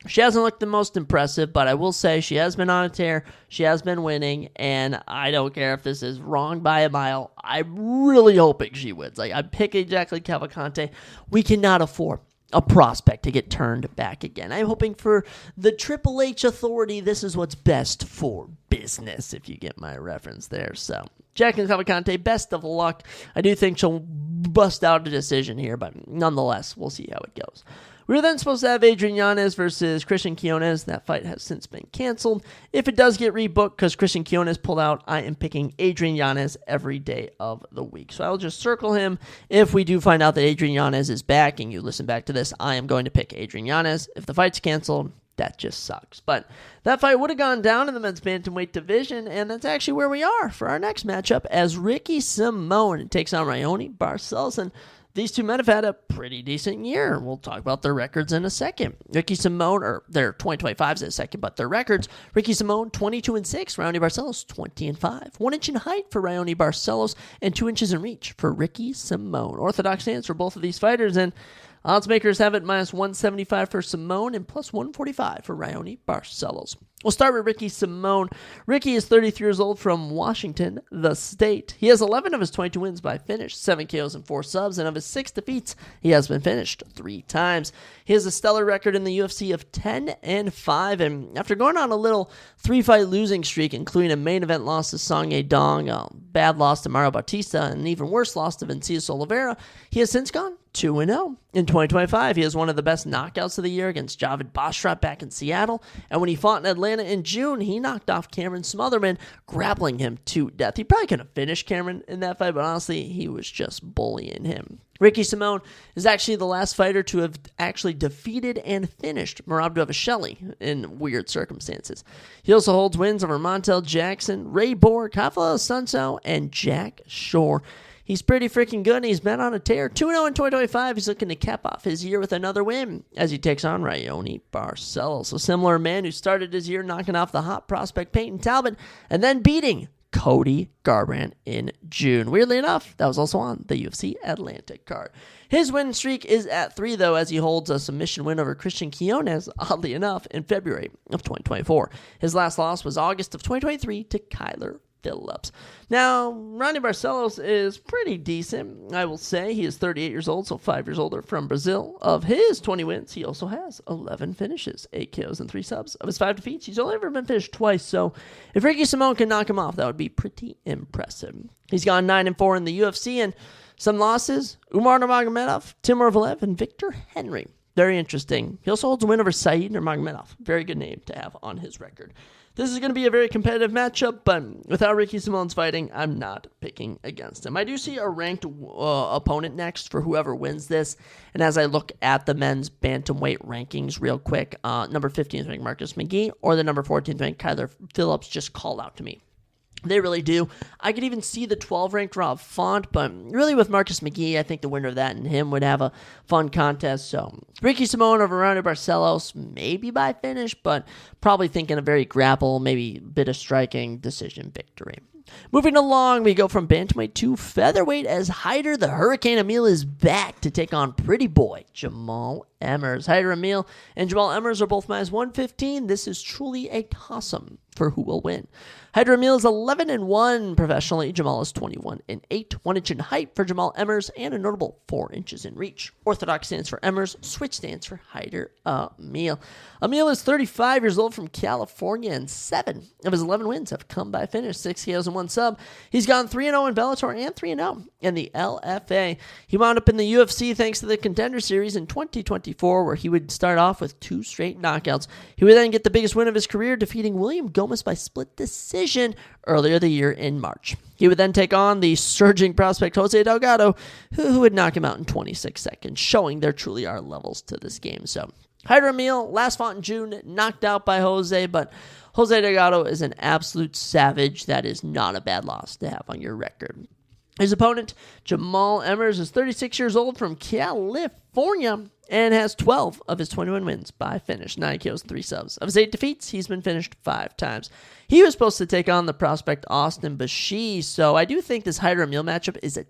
She hasn't looked the most impressive, but I will say she has been on a tear. She has been winning, and I don't care if this is wrong by a mile. I'm really hoping she wins. Like, I'm picking Jacqueline Cavalcante. We cannot afford a prospect to get turned back again. I'm hoping for the Triple H authority. This is what's best for business, if you get my reference there. So, Jacqueline Cavalcante, best of luck. I do think she'll bust out a decision here, but nonetheless, we'll see how it goes. We were then supposed to have Adrian Yanez versus Christian Quiones. That fight has since been canceled. If it does get rebooked because Christian Quiones pulled out, I am picking Adrian Yanez every day of the week. So I'll just circle him. If we do find out that Adrian Yanez is back and you listen back to this, I am going to pick Adrian Yanez. If the fight's canceled, that just sucks. But that fight would have gone down in the men's bantamweight division, and that's actually where we are for our next matchup as Ricky Simón takes on Raoni Barcelos. And these two men have had a pretty decent year. We'll talk about their records in a second. Ricky Simón, or their 2025s in a second, but their records, Ricky Simón, 22-6, Raoni Barcelos, 20-5. 1 inch in height for Raoni Barcelos, and 2 inches in reach for Ricky Simón. Orthodox stance for both of these fighters, and odds makers have it minus 175 for Simón and plus 145 for Raoni Barcelos. We'll start with Ricky Simón. Ricky is 33 years old from Washington, the state. He has 11 of his 22 wins by finish, 7 KOs and 4 subs, and of his 6 defeats, he has been finished 3 times. He has a stellar record in the UFC of 10-5, and after going on a little 3-fight losing streak, including a main event loss to Song Yadong, a bad loss to Mario Bautista, and an even worse loss to Vinicius Oliveira, he has since gone 2-0. In 2025, he has one of the best knockouts of the year against Javid Basharat back in Seattle, and when he fought in Atlanta in June, he knocked off Cameron Smotherman, grappling him to death. He probably could have finished Cameron in that fight, but honestly, he was just bullying him. Ricky Simón is actually the last fighter to have actually defeated and finished Merab Dvalishvili in weird circumstances. He also holds wins over Montel Jackson, Ray Borg, Rafael Sanso, and Jack Shore. He's pretty freaking good, and he's been on a tear. 2-0 in 2025. He's looking to cap off his year with another win as he takes on Raoni Barcelos, a similar man who started his year knocking off the hot prospect Peyton Talbot and then beating Cody Garbrandt in June. Weirdly enough, that was also on the UFC Atlantic card. His win streak is at 3, though, as he holds a submission win over Christian Quiones, oddly enough, in February of 2024. His last loss was August of 2023 to Kyler Phillips. Now, Raoni Barcelos is pretty decent, I will say. He is 38 years old, so 5 years older, from Brazil. Of his 20 wins, he also has 11 finishes, 8 KOs and 3 subs. Of his 5 defeats, he's only ever been finished twice, so if Ricky Simón can knock him off, that would be pretty impressive. He's gone 9-4 in the UFC, and some losses: Umar Nurmagomedov, Timur Valiev, and Victor Henry. Very interesting. He also holds a win over Said Nurmagomedov. Very good name to have on his record. This is going to be a very competitive matchup, but without Ricky Simón's fighting, I'm not picking against him. I do see a ranked opponent next for whoever wins this, and as I look at the men's bantamweight rankings real quick, number 15th ranked Marcus McGee or the number 14th ranked Kyler Phillips just called out to me. They really do. I could even see the 12th-ranked Rob Font, but really with Marcus McGee, I think the winner of that and him would have a fun contest. So Ricky Simón over Raoni Barcelos, maybe by finish, but probably thinking a very grapple, maybe bit of striking decision victory. Moving along, we go from bantamweight to featherweight as Hyder the Hurricane Emil is back to take on pretty boy Jamal Emmers. Hyder Emil and Jamal Emmers are both minus 115. This is truly a toss-em for who will win. Hyder Emil is 11-1 professionally. Jamal is 21-8. 1 inch in height for Jamal Emmers and a notable 4 inches in reach. Orthodox stands for Emmers. Switch stands for Hyder Emil. Emil is 35 years old from California, and 7 of his 11 wins have come by finish. 6 KOs and 1 sub. He's gone 3-0 in Bellator and 3-0 in the LFA. He wound up in the UFC thanks to the Contender Series in 2024, where he would start off with 2 straight knockouts. He would then get the biggest win of his career, defeating William Gomez by split decision earlier the year in March. He would then take on the surging prospect Jose Delgado, who would knock him out in 26 seconds, showing there truly are levels to this game. So, Hyder Emil, last fought in June, knocked out by Jose, but Jose Delgado is an absolute savage. That is not a bad loss to have on your record. His opponent, Jamal Emmers, is 36 years old from California and has 12 of his 21 wins by finish, 9 KOs, 3 subs. Of his 8 defeats, he's been finished 5 times. He was supposed to take on the prospect Austin Bashir, so I do think this Hyder Emil matchup is a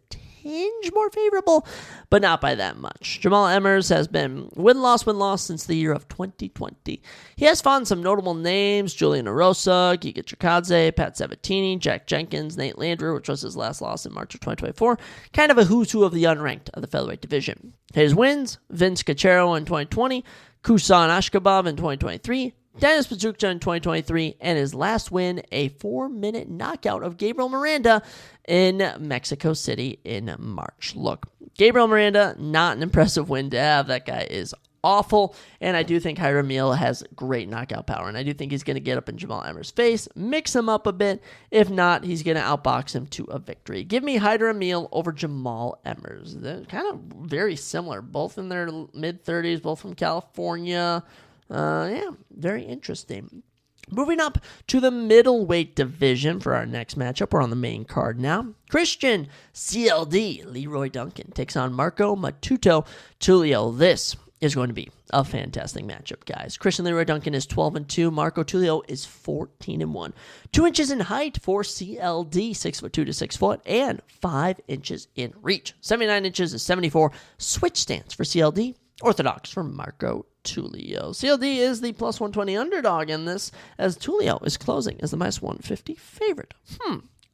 tinge more favorable, but not by that much. Jamal Emmers has been win-loss since the year of 2020. He has fought some notable names: Julian Erosa, Giga Chikadze, Pat Sabatini, Jack Jenkins, Nate Landry, which was his last loss in March of 2024. Kind of a who's who of the unranked of the featherweight division. His wins: Vince Cachero in 2020, Kusan Ashkabov in 2023, Dennis Pazukja in 2023, and his last win, a 4-minute knockout of Gabriel Miranda in Mexico City in March. Look, Gabriel Miranda, not an impressive win to have. That guy is awful, and I do think Hiram Neal has great knockout power, and I do think he's going to get up in Jamal Emmers' face, mix him up a bit. If not, he's going to outbox him to a victory. Give me Hiram Neal over Jamal Emmers. They're kind of very similar, both in their mid-30s, both from California. Very interesting. Moving up to the middleweight division for our next matchup. We're on the main card now. Christian CLD Leroy Duncan takes on Marco Matuto Tulio. This is going to be a fantastic matchup, guys. Christian Leroy Duncan is 12-2. Marco Tulio is 14-1. 2 inches in height for CLD, 6'2" to 6 foot, and 5 inches in reach. 79 inches to 74. Switch stance for CLD. Orthodox for Marco Tulio. CLD is the plus 120 underdog in this, as Tulio is closing as the minus 150 favorite.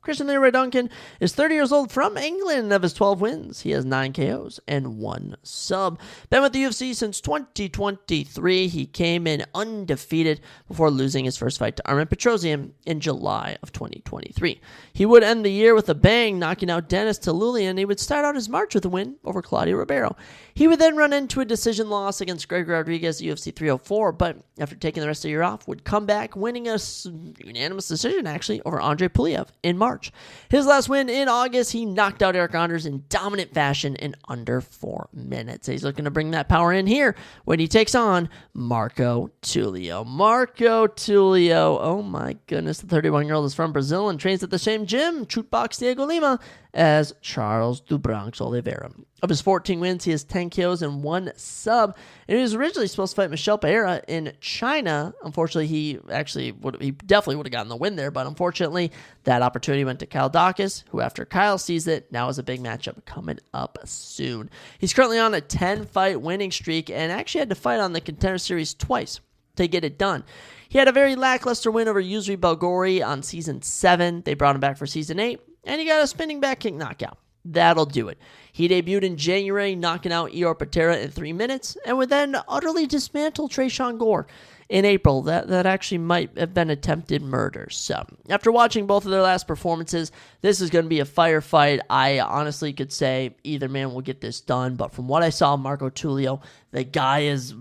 Christian Leroy Duncan is 30 years old, from England. Of his 12 wins, he has 9 KOs and 1 sub. Been with the UFC since 2023. He came in undefeated before losing his first fight to Armen Petrosian in July of 2023. He would end the year with a bang, knocking out Dennis Talulian. He would start out his March with a win over Claudio Ribeiro. He would then run into a decision loss against Greg Rodriguez at UFC 304, but after taking the rest of the year off, would come back, winning a unanimous decision, actually, over Andre Puliev in March. His last win in August, he knocked out Eric Anders in dominant fashion in under 4 minutes. He's looking to bring that power in here when he takes on Marco Tulio. Marco Tulio, oh my goodness, the 31-year-old is from Brazil and trains at the same gym, Chutebox Diego Lima, as Charles do Bronx Oliveira. Of his 14 wins, he has 10 KOs and 1 sub. And he was originally supposed to fight Michel Pereira in China. Unfortunately, he definitely would have gotten the win there, but unfortunately, that opportunity went to Kyle Dawkins, who after Kyle sees it, now has a big matchup coming up soon. He's currently on a 10-fight winning streak and actually had to fight on the Contender Series twice to get it done. He had a very lackluster win over Yusri Belgori on Season 7. They brought him back for Season 8, and he got a spinning back kick knockout. That'll do it. He debuted in January, knocking out Eor Patera in 3 minutes, and would then utterly dismantle Tresean Gore in April. That actually might have been attempted murder. So, after watching both of their last performances, this is going to be a firefight. I honestly could say either man will get this done, but from what I saw, Marco Tulio, the guy is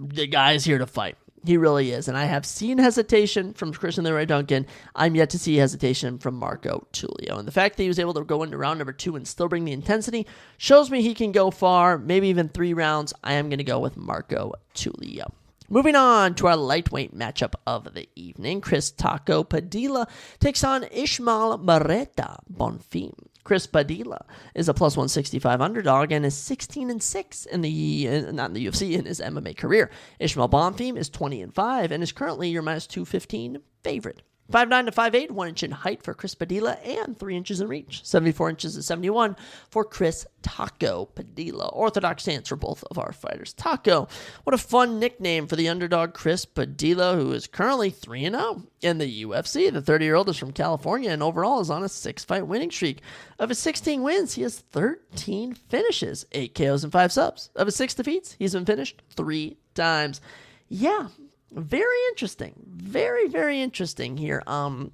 here to fight. He really is, and I have seen hesitation from Christian Leroy Duncan. I'm yet to see hesitation from Marco Tulio, and the fact that he was able to go into round number 2 and still bring the intensity shows me he can go far, maybe even 3 rounds. I am going to go with Marco Tulio. Moving on to our lightweight matchup of the evening, Chris Taco Padilla takes on Ishmael Mareta Bonfim. Chris Padilla is a plus 165 underdog and is 16-6 in the UFC in his MMA career. Ishmael Bonfim is 20-5 and is currently your minus 215 favorite. 5'9" to 5'8", 1 inch in height for Chris Padilla, and 3 inches in reach. 74 inches to 71 for Chris Taco Padilla. Orthodox stance for both of our fighters. Taco, what a fun nickname for the underdog Chris Padilla, who is currently 3-0 in the UFC. The 30-year-old is from California and overall is on a 6-fight winning streak. Of his 16 wins, he has 13 finishes, 8 KOs and 5 subs. Of his 6 defeats, he's been finished 3 times. Yeah. Very interesting. Very, very interesting here. Won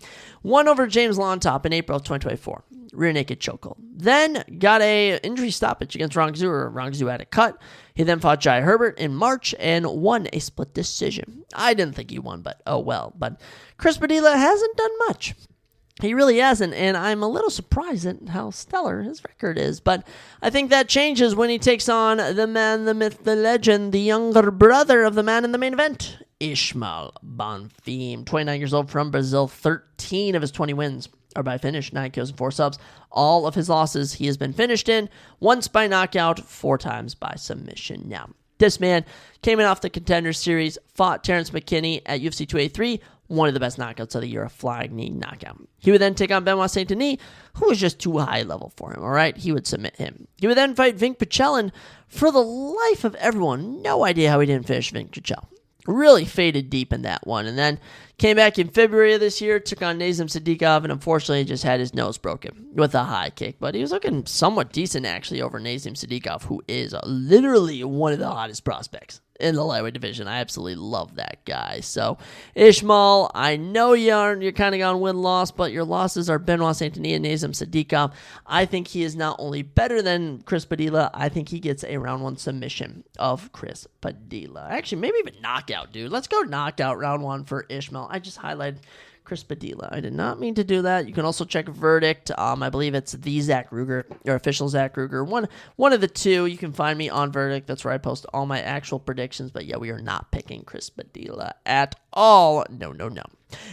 over James Lontop in April of 2024. Rear naked chokehold. Then got a injury stoppage against Rongzhu, or Rongzhu had a cut. He then fought Jai Herbert in March and won a split decision. I didn't think he won, but oh well. But Chris Padilla hasn't done much. He really hasn't, and I'm a little surprised at how stellar his record is. But I think that changes when he takes on the man, the myth, the legend, the younger brother of the man in the main event, Ishmael Bonfim. 29 years old, from Brazil. 13 of his 20 wins are by finish, 9 kills and 4 subs. All of his losses he has been finished in, once by knockout, 4 times by submission. Now, this man came in off the Contender Series, fought Terrence McKinney at UFC 283, one of the best knockouts of the year, a flying knee knockout. He would then take on Benoit Saint-Denis, who was just too high level for him, all right? He would submit him. He would then fight Vink Pichel, for the life of everyone, no idea how he didn't finish Vink Pichel. Really faded deep in that one, and then came back in February of this year, took on Nazem Sadikov, and unfortunately just had his nose broken with a high kick. But he was looking somewhat decent, actually, over Nazem Sadikov, who is literally one of the hottest prospects in the lightweight division. I absolutely love that guy. So, Ishmael, I know you're kind of gone win-loss, but your losses are Benoit Saint-Denis and Nazem Sadikov. I think he is not only better than Chris Padilla, I think he gets a round 1 submission of Chris Padilla. Actually, maybe even knockout, dude. Let's go knockout round 1 for Ishmael. I just highlighted Chris Padilla. I did not mean to do that. You can also check Verdict. I believe it's the Zach Ruger, or official Zach Ruger. One of the two. You can find me on Verdict. That's where I post all my actual predictions. But yeah, we are not picking Chris Padilla at all. No.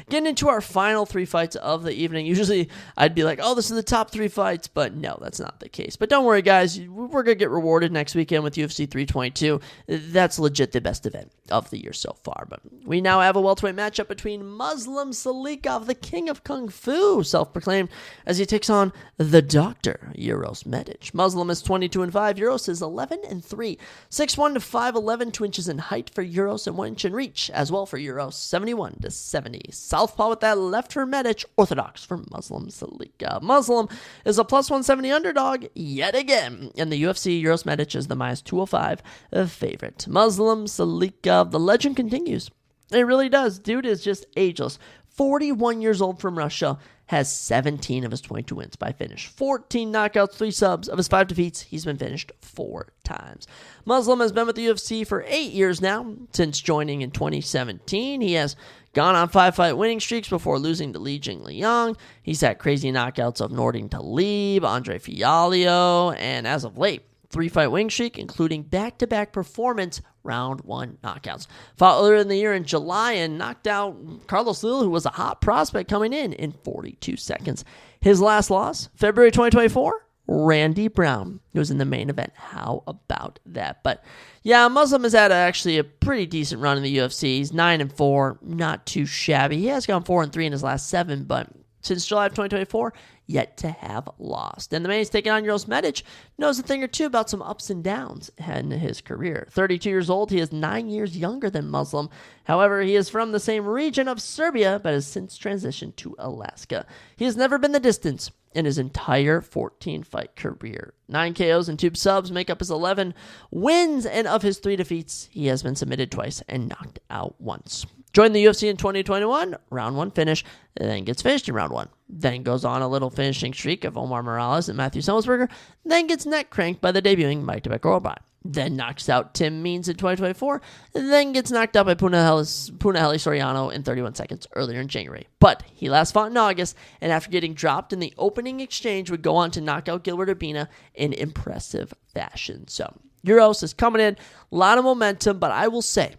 Getting into our final 3 fights of the evening. Usually I'd be like, oh, this is the top 3 fights, but no, that's not the case. But don't worry, guys. We're going to get rewarded next weekend with UFC 322. That's legit the best event of the year so far. But we now have a welterweight matchup between Muslim Salikov, the king of Kung Fu, self-proclaimed, as he takes on the Doctor, Uros Medic. Muslim is 22-5. Uros is 11-3. 6'1 to 5'11", 2 inches in height for Uros, and 1 inch in reach as well for Uros. 71 to 70. Southpaw with that left for Medic, orthodox for Muslim Salikov. Muslim is a plus 170 underdog yet again. In the UFC, Uros Medic is the minus 205 favorite. Muslim Salikov, the legend continues. It really does. Dude is just ageless. 41 years old from Russia, has 17 of his 22 wins by finish. 14 knockouts, 3 subs. Of his 5 defeats, he's been finished 4 times. Muslim has been with the UFC for 8 years now, since joining in 2017. He has gone on 5-fight winning streaks before losing to Li Jingliang. He's had crazy knockouts of Nordin Talib, Andre Fialio, and as of late, 3-fight winning streak, including back-to-back performance round 1 knockouts. Fought earlier in the year in July and knocked out Carlos Lil, who was a hot prospect coming in 42 seconds. His last loss, February 2024, Randy Brown, who was in the main event. How about that? But yeah, Muslim has had actually a pretty decent run in the UFC. He's 9-4, not too shabby. He has gone 4-3 in his last 7, but since July of 2024, yet to have lost. And the man he's taking on, Uros Medic, knows a thing or two about some ups and downs in his career. 32 years old, he is 9 years younger than Muslim. However, he is from the same region of Serbia, but has since transitioned to Alaska. He has never been the distance in his entire 14-fight career. 9 KOs and 2 subs make up his 11 wins, and of his 3 defeats, he has been submitted twice and knocked out once. Joined the UFC in 2021, round 1 finish, then gets finished in round 1. Then goes on a little finishing streak of Omar Morales and Matthew Selsberger, then gets neck cranked by the debuting Mike Tibet-Gorbat. Then knocks out Tim Means in 2024, then gets knocked out by Punahele Soriano in 31 seconds earlier in January. But he last fought in August, and after getting dropped in the opening exchange, would go on to knock out Gilbert Urbina in impressive fashion. So, Uros is coming in, a lot of momentum, but I will say,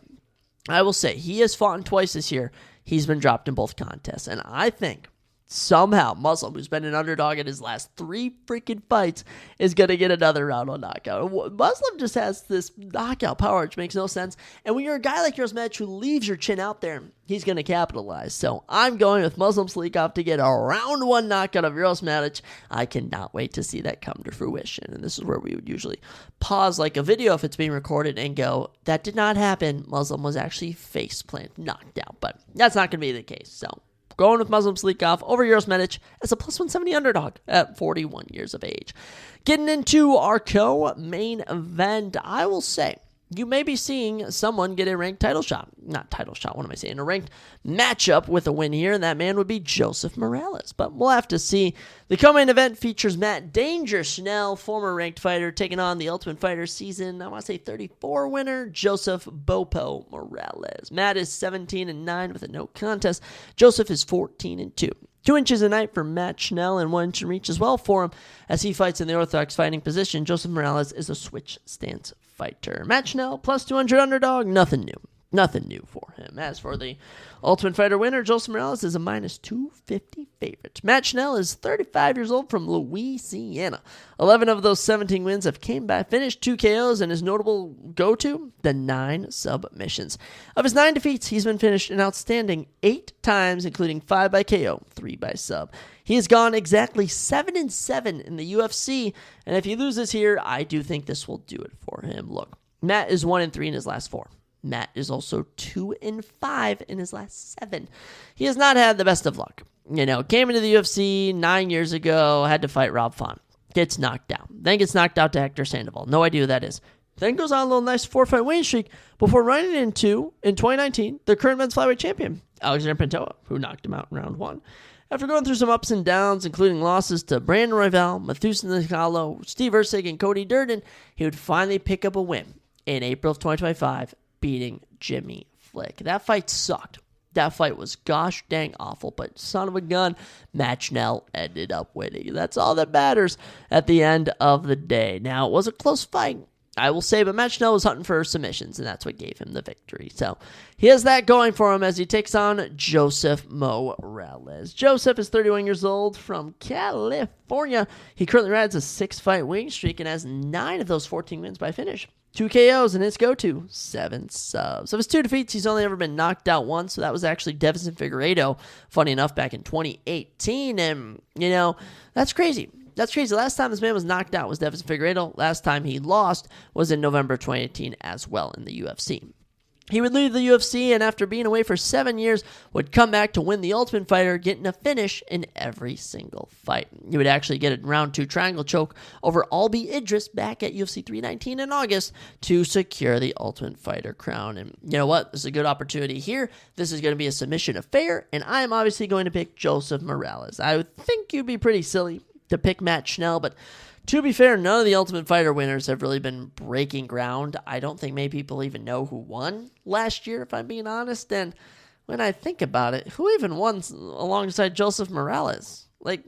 he has fought in twice this year. He's been dropped in both contests. And I think somehow Muslim, who's been an underdog in his last 3 freaking fights, is going to get another round 1 knockout. Muslim just has this knockout power, which makes no sense. And when you're a guy like Uros Medic who leaves your chin out there, he's going to capitalize. So I'm going with Muslim Salikov to get a round 1 knockout of Uros Medic. I cannot wait to see that come to fruition. And this is where we would usually pause like a video if it's being recorded and go, that did not happen. Muslim was actually faceplant knocked out. But that's not going to be the case. So going with Muslim Salikov over Uros Medic as a plus 170 underdog at 41 years of age. Getting into our co-main event, I will say, you may be seeing someone get a ranked title shot. Not title shot, what am I saying? A ranked matchup with a win here, and that man would be Joseph Morales. But we'll have to see. The co-main event features Matt Danger Schnell, former ranked fighter, taking on the Ultimate Fighter season, I want to say 34 winner, Joseph Bopo Morales. Matt is 17-9 with a no contest. Joseph is 14-2. 2 inches a night for Matt Schnell and 1 inch in reach as well for him as he fights in the orthodox fighting position. Joseph Morales is a switch stance fighter. Matt Schnell, plus 200 underdog, nothing new. Nothing new for him. As for the Ultimate Fighter winner, Joseph Morales is a minus 250 favorite. Matt Schnell is 35 years old from Louisiana. 11 of those 17 wins have came by finish, 2 KOs, and his notable go-to, the 9 submissions. Of his 9 defeats, he's been finished an outstanding 8 times, including 5 by KO, 3 by sub. He has gone exactly 7-7 in the UFC, and if he loses here, I do think this will do it for him. Look, Matt is 1-3 in his last 4. Matt is also 2-5 in his last 7. He has not had the best of luck. Came into the UFC 9 years ago, had to fight Rob Font. Gets knocked down. Then gets knocked out to Hector Sandoval. No idea who that is. Then goes on a little nice 4-fight winning streak before running into, in 2019, the current men's flyweight champion, Alexander Pantoja, who knocked him out in round 1. After going through some ups and downs, including losses to Brandon Royval, Mathusa Nikalo, Steve Erceg, and Cody Durden, he would finally pick up a win in April of 2025, beating Jimmy Flick. That fight sucked. That fight was gosh dang awful, but son of a gun, Matt Schnell ended up winning. That's all that matters at the end of the day. Now, it was a close fight, I will say, but Matt Schnell was hunting for submissions, and that's what gave him the victory. So he has that going for him as he takes on Joseph Morales. Joseph is 31 years old from California. He currently rides a 6-fight winning streak and has 9 of those 14 wins by finish. 2 KOs and his go-to, 7 subs. Of his 2 defeats, he's only ever been knocked out once, so that was actually Devison Figueiredo, funny enough, back in 2018. And, that's crazy. That's crazy. Last time this man was knocked out was Devison Figueiredo. Last time he lost was in November 2018 as well in the UFC. He would leave the UFC and after being away for 7 years would come back to win the Ultimate Fighter, getting a finish in every single fight. He would actually get a round 2 triangle choke over Albi Idris back at UFC 319 in August to secure the Ultimate Fighter crown. And you know what? This is a good opportunity here. This is going to be a submission affair, and I am obviously going to pick Joseph Morales. I would think you'd be pretty silly to pick Matt Schnell, but to be fair, none of the Ultimate Fighter winners have really been breaking ground. I don't think many people even know who won last year, if I'm being honest. And when I think about it, who even won alongside Joseph Morales? Wait,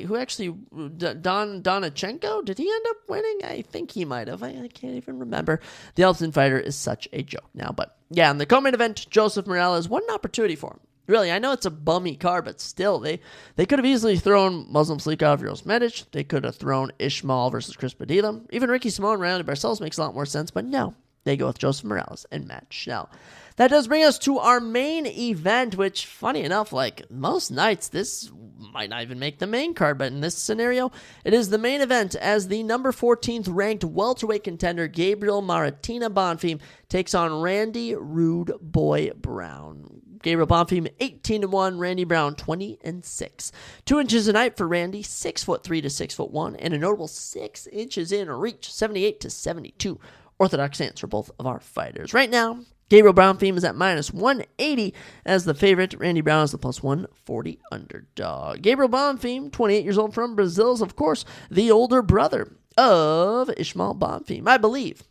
who actually, Donachenko? Did he end up winning? I think he might have. I can't even remember. The Ultimate Fighter is such a joke now. But yeah, in the co-main event, Joseph Morales, what an opportunity for him. Really, I know it's a bummy card, but still, they could have easily thrown Muslim Slikov versus Medic. They could have thrown Ishmael versus Chris Padilla. Even Ricky Simon and Randy Barcelos makes a lot more sense, but no, they go with Joseph Morales and Matt Schnell. That does bring us to our main event, which, funny enough, like most nights, this might not even make the main card, but in this scenario, it is the main event as the number 14th ranked welterweight contender Gabriel Maratina Bonfim takes on Randy Rude Boy Brown. Gabriel Bonfim 18-1, Randy Brown 20-6. 2 inches a night for Randy, 6'3" to 6'1", and a notable 6 inches in reach, 78 to 72. Orthodox stance for both of our fighters. Right now, Gabriel Bonfim is at minus 180 as the favorite. Randy Brown is the plus 140 underdog. Gabriel Bonfim, 28 years old from Brazil, is of course the older brother of Ishmael Bonfim. I believe.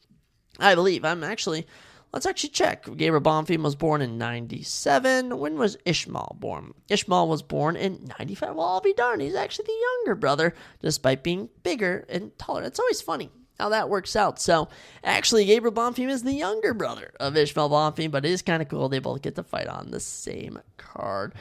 Let's actually check. Gabriel Bonfim was born in 97. When was Ishmael born? Ishmael was born in 95. Well, I'll be darned. He's actually the younger brother, despite being bigger and taller. It's always funny how that works out. So, actually, Gabriel Bonfim is the younger brother of Ishmael Bonfim, but it is kind of cool. They both get to fight on the same card.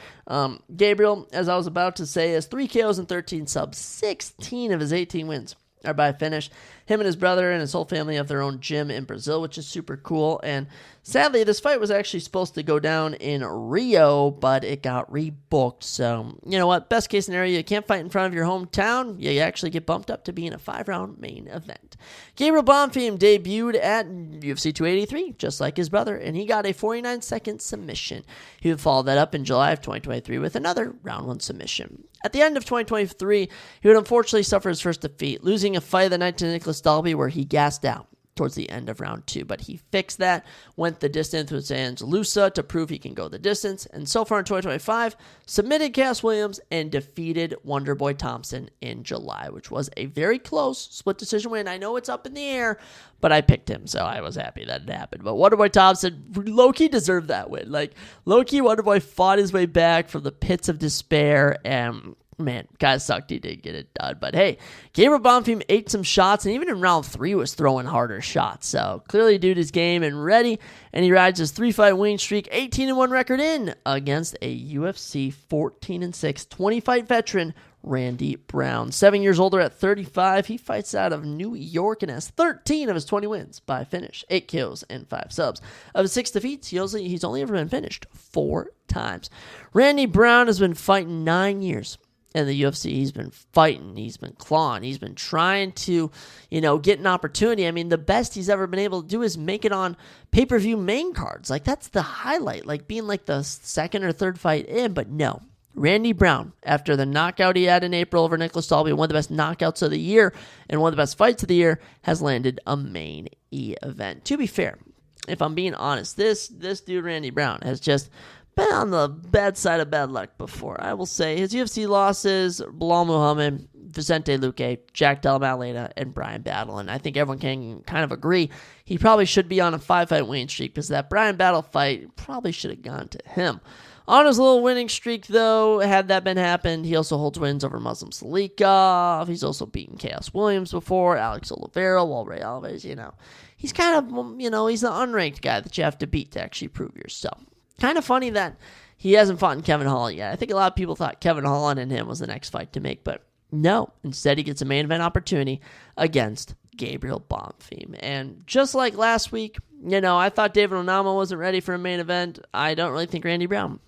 Gabriel, as I was about to say, has 3 KOs and 13 subs. 16 of his 18 wins are by finish. Him and his brother and his whole family have their own gym in Brazil, which is super cool. And sadly, this fight was actually supposed to go down in Rio, but it got rebooked. So, you know what? Best case scenario, you can't fight in front of your hometown. You actually get bumped up to being a 5-round main event. Gabriel Bonfim debuted at UFC 283, just like his brother, and he got a 49-second submission. He would follow that up in July of 2023 with another round 1 submission. At the end of 2023, he would unfortunately suffer his first defeat, losing a fight of the night to Nicholas Dalby where he gassed out towards the end of round 2, but he fixed that, went the distance with Angelusa to prove he can go the distance, and so far in 2025, submitted Cass Williams and defeated Wonderboy Thompson in July, which was a very close split decision win. I know it's up in the air, but I picked him, so I was happy that it happened. But Wonderboy Thompson, low-key deserved that win. Like, low-key, Wonderboy fought his way back from the pits of despair, and man, kind of sucked he didn't get it done. But hey, Gabriel Bonfim ate some shots, and even in round 3 was throwing harder shots. So clearly dude is game and ready, and he rides his 3-fight winning streak, 18-1 record in against a UFC 14-6 20-fight veteran, Randy Brown. 7 years older at 35, he fights out of New York and has 13 of his 20 wins by finish, 8 kills and 5 subs. Of his 6 defeats, he's only ever been finished 4 times. Randy Brown has been fighting 9 years in the UFC. He's been fighting, he's been clawing, he's been trying to, get an opportunity. I mean, the best he's ever been able to do is make it on pay-per-view main cards. Like, that's the highlight, like being like the second or third fight in, but no. Randy Brown, after the knockout he had in April over Nicholas Dalby, one of the best knockouts of the year and one of the best fights of the year, has landed a main event. To be fair, if I'm being honest, this dude, Randy Brown, has just been on the bad side of bad luck before. I will say his UFC losses: Bilal Muhammad, Vicente Luque, Jack Della Maddalena, and Brian Battle. And I think everyone can kind of agree he probably should be on a 5-fight winning streak, because that Brian Battle fight probably should have gone to him. On his little winning streak, though, had that been happened, he also holds wins over Muslim Salikov. He's also beaten Chaos Williams before, Alex Oliveira, Walray Alves, He's kind of, he's the unranked guy that you have to beat to actually prove yourself. Kind of funny that he hasn't fought in Kevin Holland yet. I think a lot of people thought Kevin Holland and him was the next fight to make, but no. Instead, he gets a main event opportunity against Gabriel Bonfim. And just like last week, I thought David Onama wasn't ready for a main event. I don't really think Randy Brown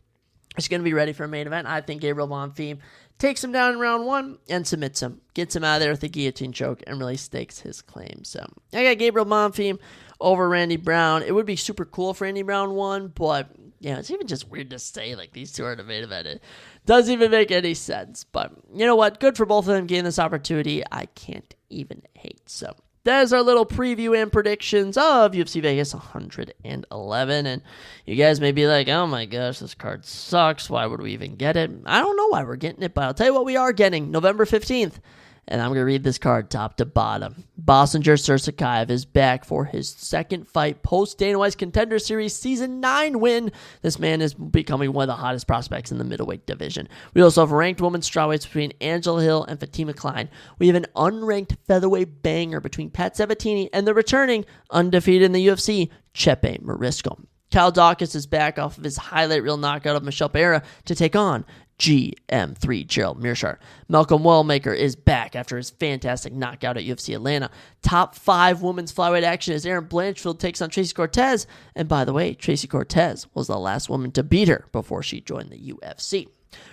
is going to be ready for a main event. I think Gabriel Bonfim takes him down in round 1 and submits him, gets him out of there with a guillotine choke, and really stakes his claim. So I got Gabriel Bonfim over Randy Brown. It would be super cool if Randy Brown won, but it's even just weird to say like these two are the main event. It doesn't even make any sense. But you know what? Good for both of them getting this opportunity. I can't even hate. So that is our little preview and predictions of UFC Vegas 111. And you guys may be like, oh my gosh, this card sucks. Why would we even get it? I don't know why we're getting it, but I'll tell you what we are getting. November 15th. And I'm going to read this card top to bottom. Bosinger Sursakaev is back for his second fight post-Dana White's Contender Series Season 9 win. This man is becoming one of the hottest prospects in the middleweight division. We also have ranked women's strawweights between Angela Hill and Fatima Klein. We have an unranked featherweight banger between Pat Sabatini and the returning, undefeated in the UFC, Chepe Marisco. Kyle Dawkins is back off of his highlight reel knockout of Michelle Pereira to take on GM3 Gerald Mearshart. Malcolm Wellmaker is back after his fantastic knockout at UFC Atlanta. Top 5 women's flyweight action as Erin Blanchfield takes on Tracy Cortez. And by the way, Tracy Cortez was the last woman to beat her before she joined the UFC.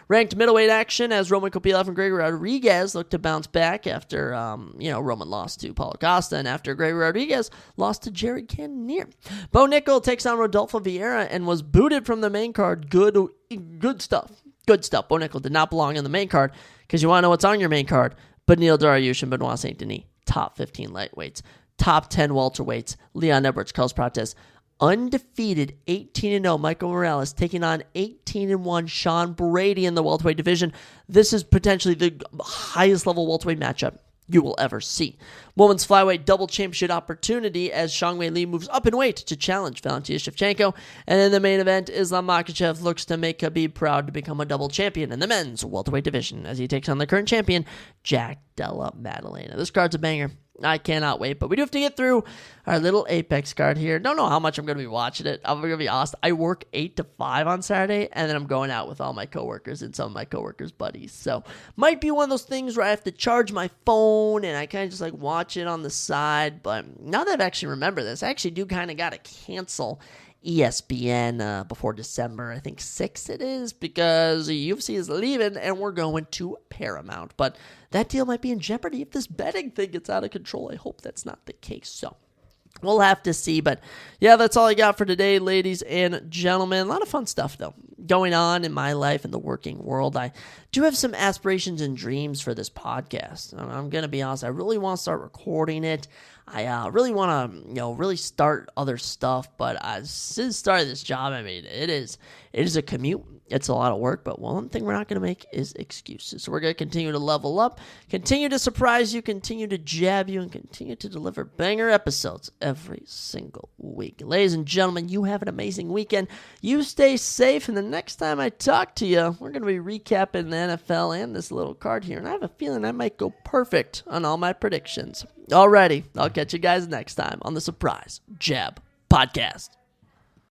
Ranked middleweight action as Roman Kopylov and Gregory Rodriguez look to bounce back after, Roman lost to Paulo Costa and after Gregory Rodriguez lost to Jared Cannonier. Bo Nickel takes on Rodolfo Vieira and was booted from the main card. Good stuff. Good stuff. Bo Nickel did not belong on the main card because you want to know what's on your main card. But Neil Dariush and Benoit Saint Denis, top 15 lightweights, top 10 welterweights. Leon Edwards, Carlos Prates, undefeated 18-0 Michael Morales taking on 18-1 Sean Brady in the welterweight division. This is potentially the highest level welterweight matchup you will ever see. Women's flyweight double championship opportunity as Xiangwei Li moves up in weight to challenge Valentina Shevchenko. And in the main event, Islam Makhachev looks to make Khabib proud to become a double champion in the men's welterweight division as he takes on the current champion, Jack Della Maddalena. This card's a banger. I cannot wait, but we do have to get through our little Apex card here. Don't know how much I'm going to be watching it. I'm going to be honest. I work 8 to 5 on Saturday, and then I'm going out with all my coworkers and some of my coworkers' buddies. So might be one of those things where I have to charge my phone, and I kind of just like watch it on the side. But now that I've actually remembered this, I actually do kind of got to cancel ESPN before December, I think 6 it is, because the UFC is leaving and we're going to Paramount. But that deal might be in jeopardy if this betting thing gets out of control. I hope that's not the case. So we'll have to see. But yeah, that's all I got for today, ladies and gentlemen. A lot of fun stuff, though, going on in my life in the working world. I do have some aspirations and dreams for this podcast. I'm going to be honest. I really want to start recording it. I really want to, really start other stuff, but since started this job, I mean, it is a commute. It's a lot of work, but one thing we're not going to make is excuses. So we're going to continue to level up, continue to surprise you, continue to jab you, and continue to deliver banger episodes every single week. Ladies and gentlemen, you have an amazing weekend. You stay safe, and the next time I talk to you, we're going to be recapping the NFL and this little card here, and I have a feeling I might go perfect on all my predictions. Alrighty, I'll catch you guys next time on the Surprise Jab Podcast.